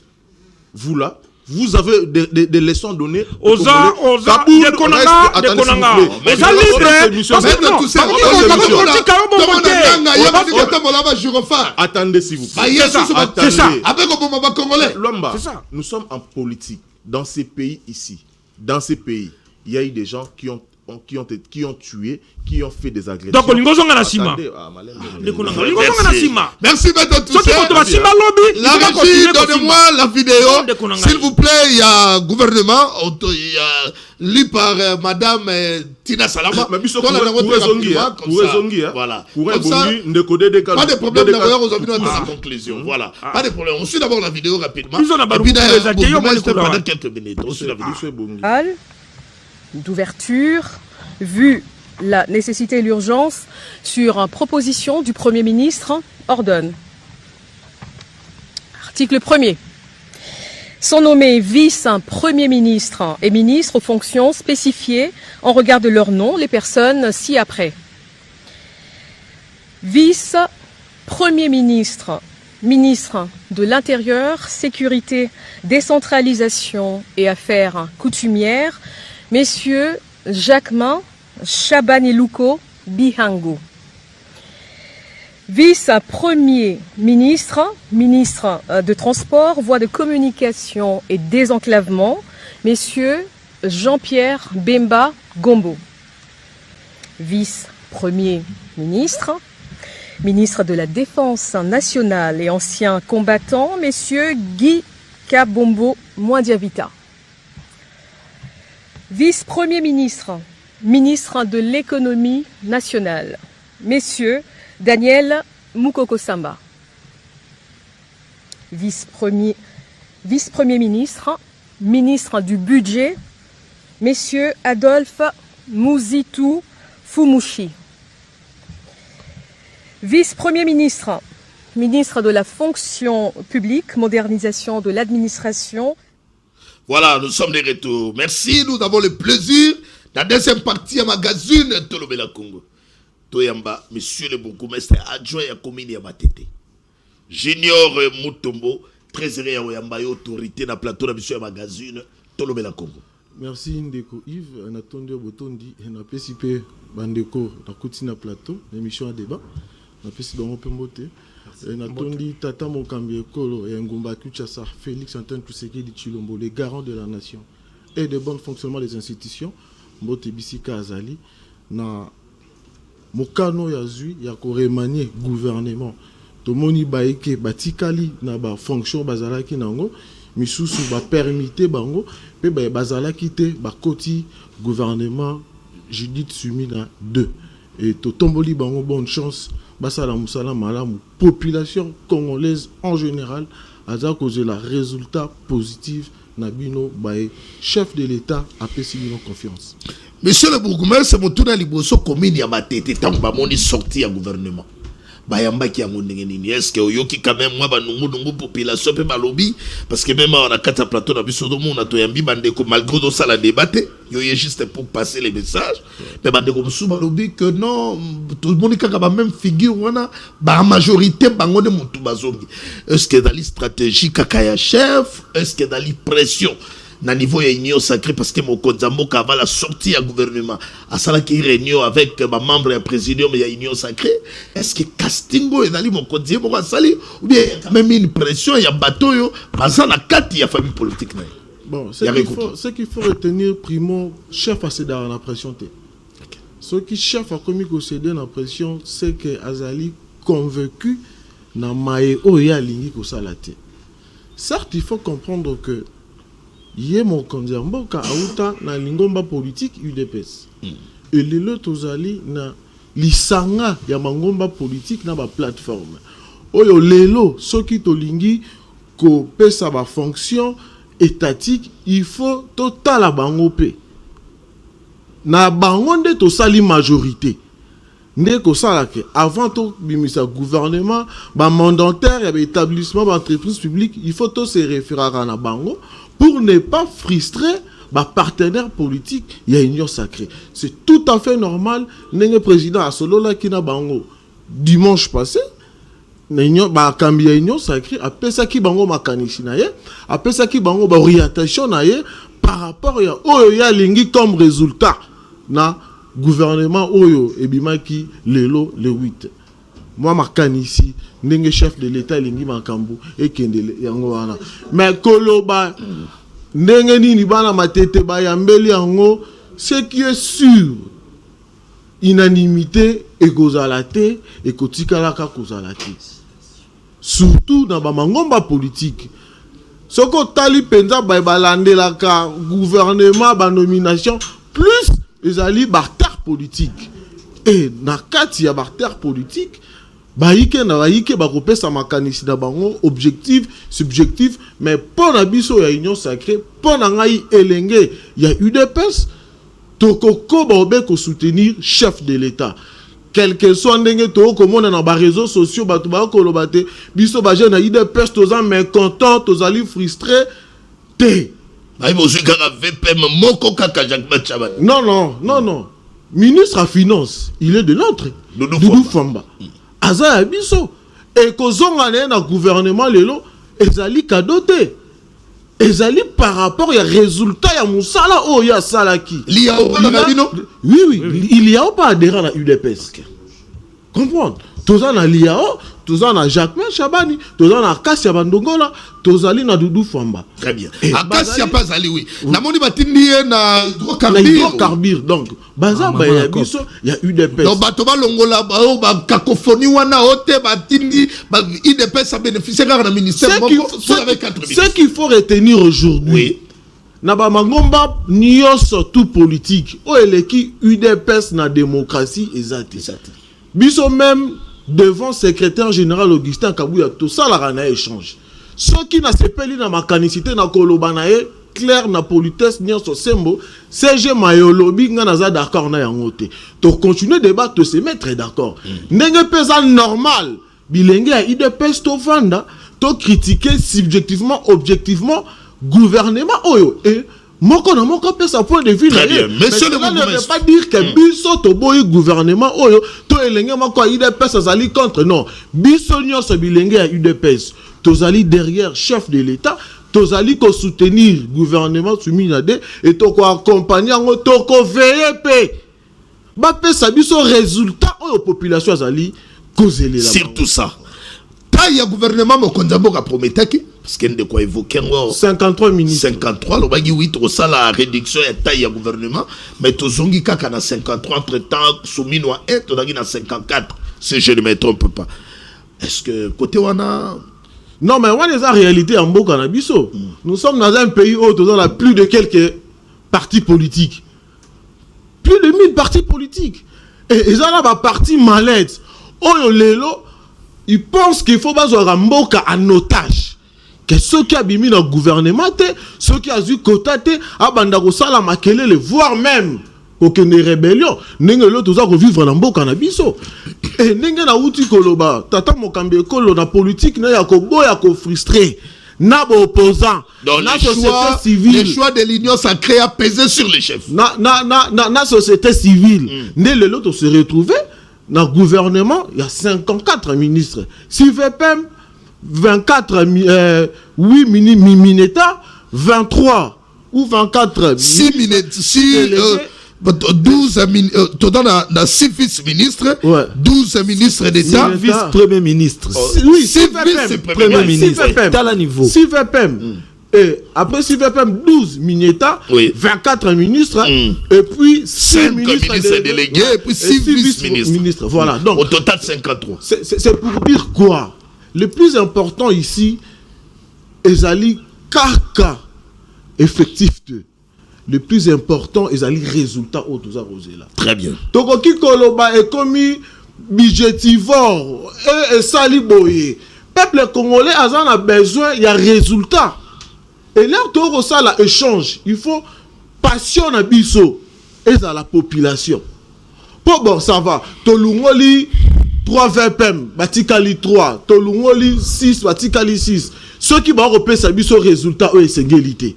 Vous là, vous avez des leçons données. Oza, de Konanga. Oza libre. Attendez s'il vous plaît. C'est ça. Nous sommes en politique. Dans ces pays ici, il y a eu des gens qui ont tué, qui ont fait des agressions. Donc, merci, Maître Toussaint. La régie, donnez-moi la vidéo. S'il vous plaît, il y a un gouvernement, lu par Madame Tina Salama. Voilà. Comme ça, pas de problème d'ailleurs, aujourd'hui, nous avons la conclusion. Voilà. Pas de problème. On suit d'abord la vidéo rapidement. Et puis, pendant quelques minutes. On suit la vidéo. D'ouverture, vu la nécessité et l'urgence, sur proposition du Premier ministre, ordonne. Article 1er. Sont nommés vice-premier ministre et ministres aux fonctions spécifiées en regard de leur nom les personnes ci-après. Vice-premier ministre, ministre de l'Intérieur, Sécurité, Décentralisation et Affaires coutumières, Messieurs Jacquemin, Chabanilouko, Bihango. Vice-premier ministre, ministre de Transport, Voies de communication et désenclavement, Messieurs Jean-Pierre Bemba Gombo. Vice-premier ministre, ministre de la Défense nationale et ancien combattant, Messieurs Guy Kabombo Mwandiavita. Vice-premier ministre, ministre de l'économie nationale, Messieurs Daniel Moukoko Samba. Vice-premier ministre, ministre du budget, Messieurs Adolphe Mouzitou Fumushi. Vice-premier ministre, ministre de la fonction publique, modernisation de l'administration. Voilà, nous sommes de retour. Merci, nous avons le plaisir. La deuxième partie à magazine Tolobela Congo. Toyamba, monsieur le bourgmestre adjoint à commune ya Matete. Junior Mutombo, trésorier à Oyamba, autorité na plateau de monsieur magazine Tolobela Congo. Merci Ndeko Yves, on attendait au bouton dit on a participé bandeko na Koutina plateau, l'émission à débat. On a participé au Pembote. On attendait Tata Mokambi Kolo et Ngumba Kuchasa, Félix Antoine Tshisekedi dit Chilombo, les garants de la nation et de bon fonctionnement des institutions. Mbote Bisika Azali na Mokano Yazui ya koremanier gouvernement. Tomoni baike batikali na ba fonction bazalaki nango misusu ba permité bango pe ba bazalaki te ba koti gouvernement Judith Sumina 2 et to tomboli bango bonne chance basala musala malamu population congolaise en général aza cause la résultat positif Nabino Baye, chef de l'État, a payé confiance. Monsieur le bourgmestre, c'est mon tour à l'Iboso commune ya Matete, tant que mon sorti à gouvernement. Bayamba qui a mon nini, est-ce que Oyoki quand même, moi, nous population, peu malobi, parce que même on a 4 plateaux dans le monde, on a tout yambi, bandeko, malgré tout ça, la débatté, yo est juste pour passer les messages, mais bandeko, msou malobi, que non, tout le monde est quand même figure, on a, bah, majorité, bango de moutou bazongi. Est-ce que dans les stratégies, kakaya chef, est-ce que dans les pressions, na niveau ya union sacrée parce que mon Konzambo avant la sortie à gouvernement à ça qui réunion avec ma membre et présidium ya union sacrée est-ce que castingo est dans mon Konzambo à sali ou bien quand même une pression il y a bateau yo passant la carte il y a famille politique là. Bon ce qu'il faut retenir primo chef à céder la pression té ce qui chef a commis que céder la pression c'est que Azali convaincu na maé o ya lingi ko salate. Certes il faut comprendre que Yé mon Konzambo ka auta na lingomba politique UDPS. Et les autres tozali na lisanga ya mangomba politique na ba plateforme. Oyo lelo soki tolingi ko pesa ba fonction étatique, il faut total bango pe. Na bango nde to sali majorité. Nde ko sala ke avant to bimisa gouvernement, ba mandataire ya ba établissement ba entreprise publique, il faut to se référer à na bango pour ne pas frustrer ma partenaire politique, il y a une union sacrée. C'est tout à fait normal. Le président a solo là qui n'a bango dimanche passé, n'union ba kambi union sacrée après ça qui bango makanisi naye, après ça qui bango ba orientation naye par rapport ya oyo ya lingi comme résultat na gouvernement oyo ebimaki lelo le 8. Moi makanisi ndenge chef de l'état lingi makambu et kendele yango wana mais koloba ndenge nini bana Matete ba yambeli yango ce qui est sûr unanimité ekozalate et kotikalaka kozalate surtout dans ba mangomba politique soko tali penza ba balandelaka gouvernement ba nomination plus ezali barter politique et na kati ya barter politique baïke na baïke bakopesa makanisi na bango objectif subjectif mais pour na biso ya union sacrée pour na ngai elenge ya UDPS tokoko baobe ko soutenir chef de l'état quel que soit ndenge to komona na ba réseaux sociaux batu ba ko lobate biso ba jeune na UDPS tozan mécontent tozali frustré té baï bozu kaka VPM moko kaka Jacques Matchaban non ministre à finance il est de notre Doudou Famba Aza abiso et kozonga na gouvernement lelo ezali kadote ezali par rapport ya résultat ya musala o ya salaki il y a oui il y a pas adhérent à UDPS comprendre toza na Liao, toza na Jacquemin Chabani, toza na Akassia Bandongola, tozali na Doudou Famba. Très bien. Akassia pas ali oui. Na moni batindi na hydrocarbure. Donc baza ba ya biso ya UDPS. Donc batoba longola ba cacophonie wana ote batindi ba UDPS a bénéficié car na ministère ce qu'il faut retenir aujourd'hui. Oui. Na ba mangomba nyonso tout politique o eleki UDPS na démocratie ezati. Biso même devant secrétaire général Augustin Kabouya tout ça la rana échange. Ce qui n'a sepeli na makanicité na koloba na e clair na politesse nyonso sembo CG Mayolobi nga naza d'accord na yango te. To continuer débat to se mettre d'accord. Ndenge pesa normal bilenge ya UDPS to vanda to critiquer subjectivement objectivement gouvernement oyo et moko na moko pesa point de vue. Très bien. Monsieur le ne veut pas dire que biso to boy gouvernement oyo to elenge moko UDPS azali contre, non. Biso nyonso bilenge ya UDPS tozali derrière chef de l'État, tozali ko soutenir gouvernement soumis na de et to ko accompagner ngo to ko veiller pe ba pesa biso résultat oyo population azali kozeli la. Surtout ça. Taille gouvernement mokonzambo ka prometaki parce qu'il de quoi évoquer 53 ministres 53 le bagi 8 au la réduction et taille à gouvernement mais tozongi kaka na 53 entre temps soumis noa 1 tozongi na 54 si je ne me trompe pas. Est-ce que côté wana non mais on est en réalité en mboka na biso. Nous sommes dans un pays où on a plus de quelques partis politiques. Plus de 1000 partis politiques. Et ils ont là parti malade. Oyo lelo ils pensent qu'il faut bazoa mboka en otage. Que ceux qui abîment le gouvernement, ceux qui ont eu quota, abanda ko sala makelele, voire même aucune rébellion. N'engue l'autre tous revivre dans mboka na biso. Et n'engue na uti koloba, tata mokambe kolo na politique na yako boya ko frustré. Na bo opposant. Donc na société civile. Les choix de l'union sacrée a pesé sur les chefs. Na société civile. Ne l'autre se retrouver. Dans le gouvernement, il y a 54 ministres. Si VPM, 24 8 mineta, 23 ou 24 6 12 vice-ministres, 12 ministres d'État, vice-premier ministre. Oui, 6 vice-premier ministre. T'as la niveau. 6 VPM. Et après 6 VPM, 12 mineta, 24 ministres, et puis 6 ministres délégués, et puis 6 vice-ministres. Voilà. Donc, au total 53. C'est pour dire quoi? Le plus important ici, ezali kaka effectif de. Le plus important, ezali résultat au tout ça là. Très bien. Tokoki koloba est commis budgétivore et sali boye. Peuple congolais a besoin, il y a résultat. Et là, tout ça, là, échange. Il faut passion à biso et à la population. Bon, ça va. Tolungoli 3 VPM, Batikali 3. Tolungoli 6, Batikali 6. Ceux qui vont repérer sa biso résultat, eux, c'est égalité.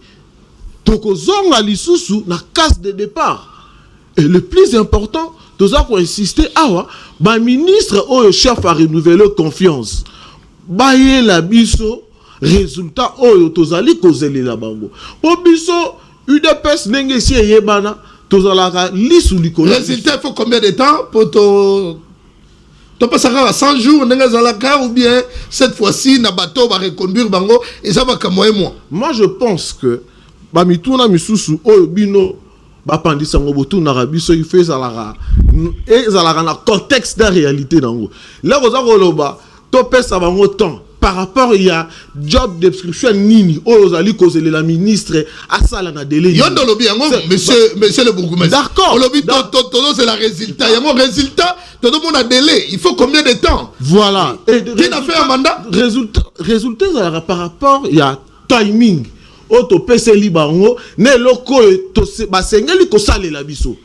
Toko zonga lisusu na case de départ. Et le plus important, nous avons insisté, ba ministre au chef a renouvelé confiance. Baye la biso résultat oyo tozali kozeli la bango. Po biso UDPS nenge si yebana tozalaka lisu likolo. Résultat il faut combien de temps pour to pasaka à 100 jours nenge zalaka ou bien cette fois-ci na bateau va reconduire bango et ça va comme moi. Moi je pense que ba mituna misusu oyo bino ba pandisa ngo botuna rabiso il fait zalaka et zalaka na contexte de réalité nango. Là vous avez to pesa bango temps. Par rapport il y a job description nini ozali kozeli la ministre asala na délai yondo lobi yango monsieur le bourgmestre d'accord lobi toto c'est la résultat yango résultat todo mon a délai il faut combien de temps voilà et qui a fait un mandat résultat par rapport il y a timing auto pc libango ne loko to basengeli ko salela biso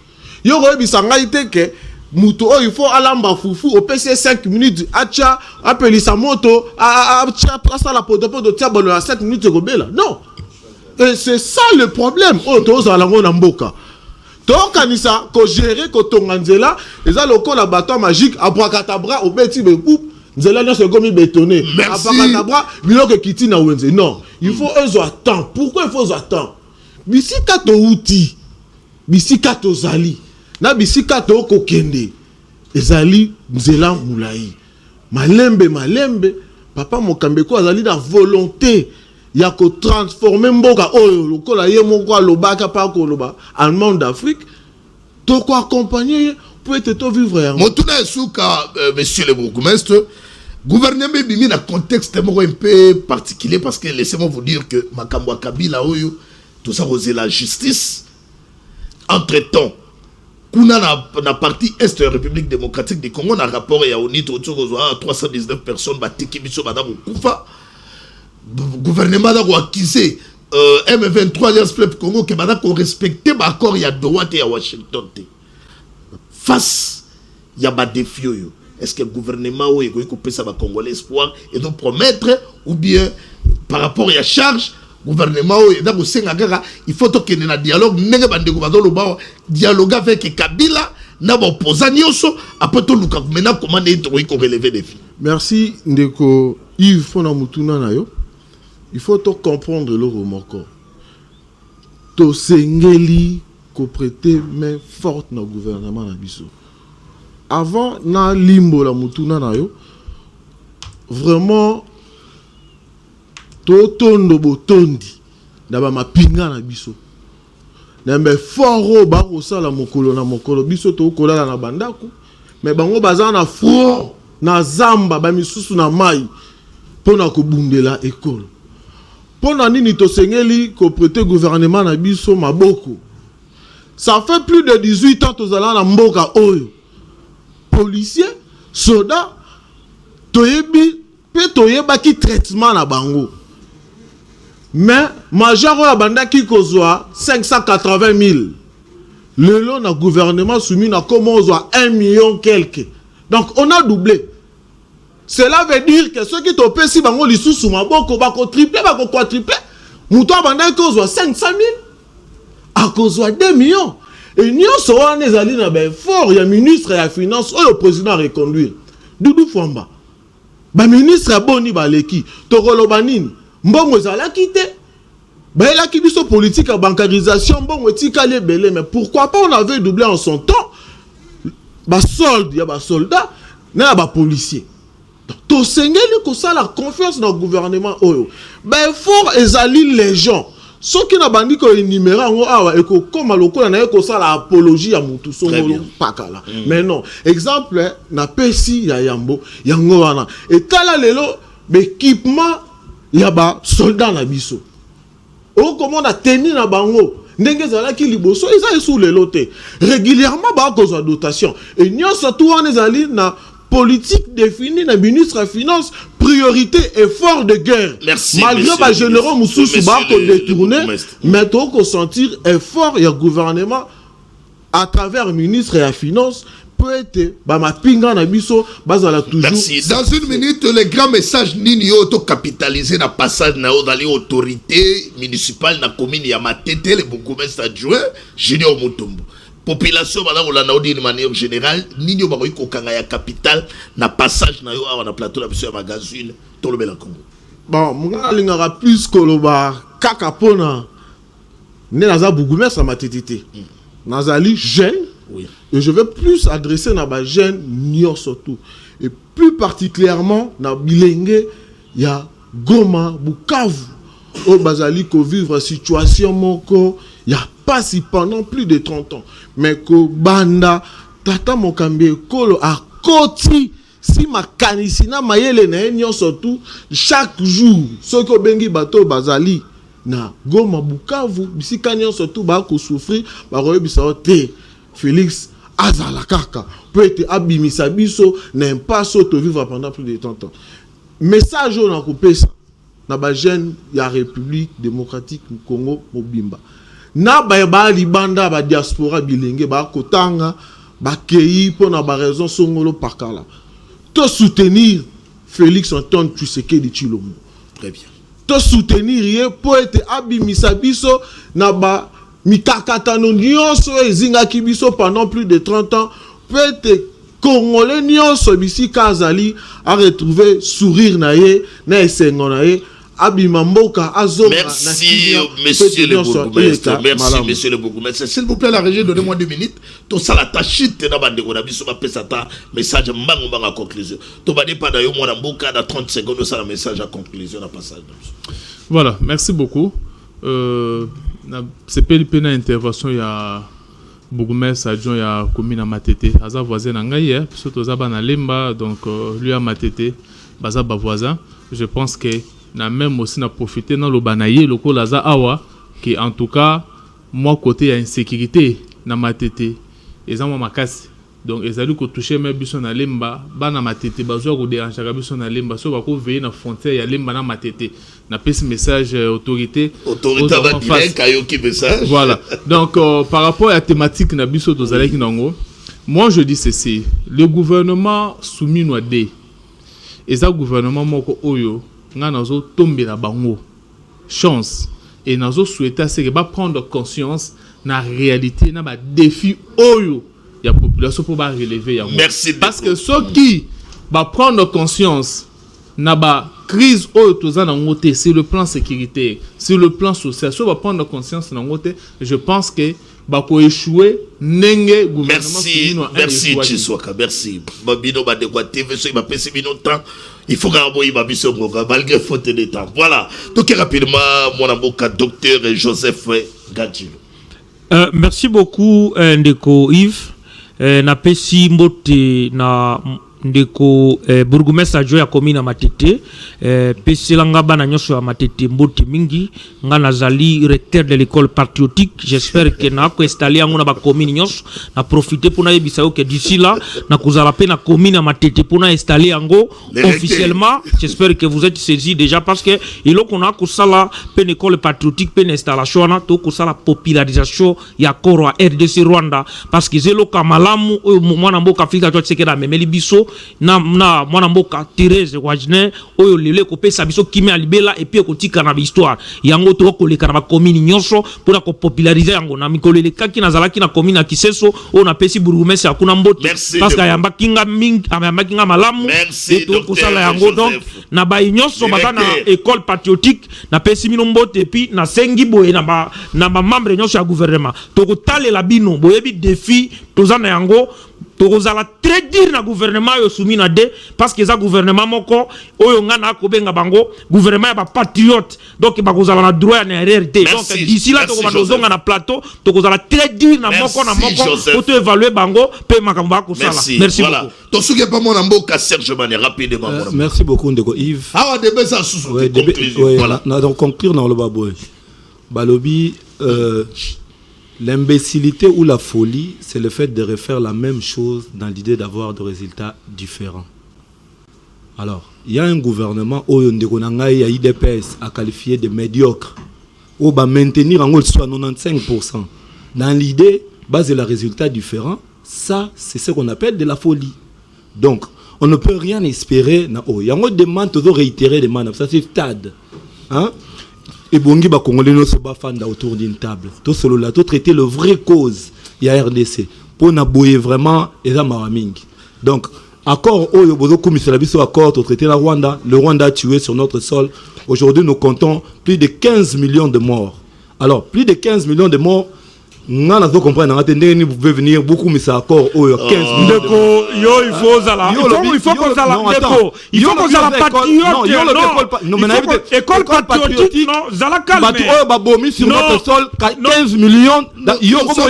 yo ko bisanga iteke muto il faut alamba fufu au PC 5 minutes acha appeli sa moto acha ça la podo tiabolo à 7 minutes gobela non et c'est ça le problème to za lango na mboka to kanisa ko gérer ko tonganzela eza lokola bateau magique abracadabra au beti be coupe nzela nyonso gomi bétonné abracadabra biloko kiti na wenze non il faut un temps pourquoi il faut un temps bisika to uti bisika to zali na bisika to kokende ezali nzela mulai malembe papa Mokambeko azali na volonté ya ko transformer mboka oyo lokola ye moko alobaka pa ko loba allemand d'Afrique to ko accompagner pour être to vivre ya motuna esuka monsieur le bourgmestre gouvernement bimi na contexte moko un peu particulier parce que laissez-moi vous dire que makambo ya Kabila oyo tout ça osé la justice entre-temps kuna na partie est de la République démocratique du Congo na rapport ya ONU autour de 319 personnes batiki biso badamu kufa gouvernement da accusé M23 Alliance Fleuve Congo que bada ko respecter ba accord ya droite ya Washington face ya ba défi yo. Est-ce que le gouvernement ou égo pesa ba Congolais espoir et donc promettre ou bien par rapport à la charge gouvernement ou da ko senga kaka il faut to kene na dialogue ndenge bande ko bazolo ba dialogue avec Kabila na ba opposant nyoso après to luka mena comment ko relever défi. Merci ndeko Yves pona mutuna na yo. Il faut to comprendre le remorque. To sengeli ko prêter main forte na gouvernement na biso. Avant na limbo la mutuna na yo vraiment to tondo botondi na ba mapinga na biso na me foro ba ko sala mokolo na mokolo biso to kolala na bandako mais bango baza na front na zamba ba misusu na mai pona ko bundela école pona nini to sengeli ko prêter gouvernement na biso maboko. Ça fait plus de 18 ans to zala na mboka oyo policier, soda, toyebi, pe toyeba ki traitement na bango. Mais, major la banda ki kozwa 580 000. Le long na gouvernement soumis na comment ozwa 1 million quelque. Donc, on a doublé. Cela veut dire que ceux qui topé si bango li sous maboko bako triplé, bako quadruplé. Mouto banda ki kozwa 500 000. A kozwa 2 millions. Et nous sommes allés dans le fort, il y a ministre et la finance, ou le président à reconduire. Doudou Famba. Le ministre a boni baleki. Tokolo banini. Mbongo zala quitté. Il a quitté son politique à bancarisation. Mbongo tika les belé. Mais pourquoi pas on avait doublé en son temps? Ba solde, il y a ba soldat, il y a ba policier. Donc, to sengeli ko ça la confiance dans le gouvernement oyo. Ben fort ezali les gens. Ce qui n'a pas dit que le numéro est comme le na ko ça la apologie à mutu songolo pakala. Mais non, exemple na pesi ya yambo yango wana. Et tala lelo équipement ya ba soldat na biso. O comment na teni na bango ndenge zala ki liboso ils sous le loté. Régulièrement ba cause dotation. Et nyonso tout on ezali na politique définie dans le ministre des Finances, priorité effort de guerre. Merci. Malgré les généraux Moussous Bako détourné, mais on peut sentir effort il y a gouvernement à travers le ministre des Finances peut être ma pinga na biso bazala toujours. Merci. Dans une minute le grand message nini auto capitalisé na passage na dans les autorités municipales na commune ya Matete le bourgmestre adjoint Junior Mutombo. Population madame la naudi de manière générale ninyo ba ko kanga ya capital na passage na yo na plateau la biso ya magazine to le Congo. Bon munga lingara plus koloba kaka pona ne naza bourgmestre ma tétité. Nazali jeune. Oui. Et je veux plus adresser na ba jeune nyo surtout et plus particulièrement na bilenge ya Goma Bukavu au bazali ko vivre situation moko ya pas si pendant plus de 30 ans. Mais que banda tata mokambi kolo a koti si makanisina mayele na enyo surtout chaque jour ce que bengi bato bazali na Goma Bukavu bisika nyo surtout ba ko souffrir ba royebisa te Félix azala kaka peut être abimisa biso n'a pas sauto vivre pendant plus de 30 ans. Message on a coupé ça na ba jeune ya République démocratique du Congo mobimba. Na ba libanda ba diaspora bilenge ba kotanga ba kei pona ba raison songolo pakala. To soutenir Félix Antoine Tshisekedi Tshilombo. Très bien. To soutenir ye po ete abimisa biso na ba mikakatano nyonso ezinga kibiso pendant plus de 30 ans peut être Congolais nyonso bisika azali a retrouver sourire na ye na esengo na ye Abimamboka Azoma. Merci, monsieur le bourgmestre. Merci, monsieur le bourgmestre. S'il vous plaît, la régie, donnez-moi 2 minutes. Tout ça, la tachite, na bande ko na biso ba pesata message mbango mbanga conclusion. To ba pas d'ailleurs moi mboka dans 30 secondes ça la message à conclusion na passage. Voilà, merci beaucoup. C'est PLP na intervention il y a bourgmestre adjoint il y a commune à Matete. Aza voisin na ngai surtout za ba na Lemba donc lui à Matete, baza ba voisin. Je pense que na même aussi na profiter dans le banaye loko laza awa qui en tout cas moi côté insécurité na Matete et ça moi makasi donc ils allaient ko toucher même biso na Lemba ba na Matete bazo ko déranger ka biso na Lemba so ba ko veiller na frontière ya Lemba na Matete na pèse message autorité va dire kayo qui message voilà donc par rapport à la thématique na biso to zalaki nango moi je dis ceci le gouvernement soumis no dé et ça gouvernement moko oyo nga nazo tombela bango chance et nazo souhaiter c'est que ba prendre conscience na réalité na ba défi oyo ya population pour ba relever ya. Merci parce que ceux qui va prendre conscience na ba crise oyo toza na ngote sur le plan sécurité sur le plan social ceux va prendre conscience na ngote je pense que ba ko échouer nenge gouvernement merci Chiswaka merci babino ba de quoi TV so ba pesi bino temps il faut garder ma mission malgré faute de temps voilà donc rapidement mon avocat docteur Joseph Gadjilo. Merci beaucoup Ndeko Yves na pesi mbote na ndeko bourgmestre adjoint ya commune Matete pesi langa bana nyoso ya Matete mbote mingi nga nazali recteur de l'école patriotique j'espère que na ko installer ngona ba commune nyoso na profiter pour na yebisa que d'ici là na kozala pe na commune Matete pour na installer ngo officiellement j'espère que vous êtes saisis déjà parce que il qu'on a ko sala pe école patriotique pe installation na to ko sala popularisation ya koro RDC Rwanda parce que zelo kamalamu mwana mboka Afrika to tsekela memeli biso na mwana mboka Thérèse Wajne oyo lele ko pesa biso kimi alibela et puis ko tika na histoire yango to ko leka na ba commune nyonso pour ko populariser yango na mikolo le kaki na zalaki na commune Kiseso o na pesi bourgmestre akuna mbote parce que yamba kinga mingi yamba kinga malamu et to ko sala yango donc na ba nyonso bata na école patriotique na pesi mino mbote et puis na sengi boye na ba membre nyonso ya gouvernement to ko talela bino boyebi défi tozana yango tokozala très dire na gouvernement yo soumis na de parce que za gouvernement moko oyo ngana ko benga bango gouvernement ya ba patriote donc bakozala na droit na RRT donc d'ici là tokozonga na plateau tokozala très dire na moko pour te évaluer bango pe makambo ba ko sala merci beaucoup to suke pas mon mboka Serge Mané rapidement merci beaucoup Ndeko Yves ah de besa sous voilà na donc conclure dans le baboy balobi l'imbécilité ou la folie, c'est le fait de refaire la même chose dans l'idée d'avoir des résultats différents. Alors, il y a un gouvernement où IDPS a qualifié de médiocre, où va maintenir en haut soit 95%. Dans l'idée, basé sur les résultats différents, ça, c'est ce qu'on appelle de la folie. Donc, on ne peut rien espérer. Il y a une demande, toujours réitérée demande, ça c'est stade. Hein? Et bongi ba congolais no se bafanda autour d'une table to solo la to traiter le vrai cause il y a RDC pour na boyer vraiment eza maramingi donc accord oyo bozo komisala biso accord to traiter la Rwanda le Rwanda a tué sur notre sol aujourd'hui nous comptons plus de 15 millions de morts alors plus de 15 millions de morts ngana zo comprendre ngate ndeni vous pouvez venir beaucoup mais ça accord oyo 15 millions yo il faut zala il faut qu'on zala deko il faut qu'on zala patriote non mais école patriotique non zala calme batu oyo babomi sur notre sol 15 millions yo ko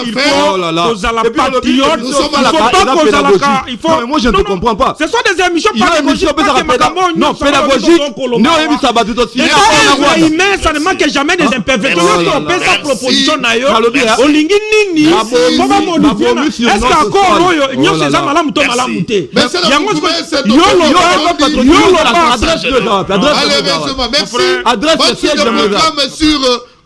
il faut zala patriote il faut mais moi je ne te comprends pas ce sont des émissions pédagogiques non pédagogique non et ça va tout aussi mais ça ne manque jamais des imperfections sa proposition na yo olingi nini baba modifier est-ce que encore oyo nyonso eza malamu to malamu te yango adresse sur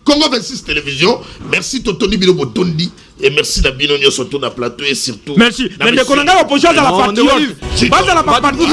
Congo 26 Télévision. Merci Totoni Bilo Botondi et merci Nabino Nyoso na plateau et surtout merci mais de konanga opposition à la patriote base à la patriote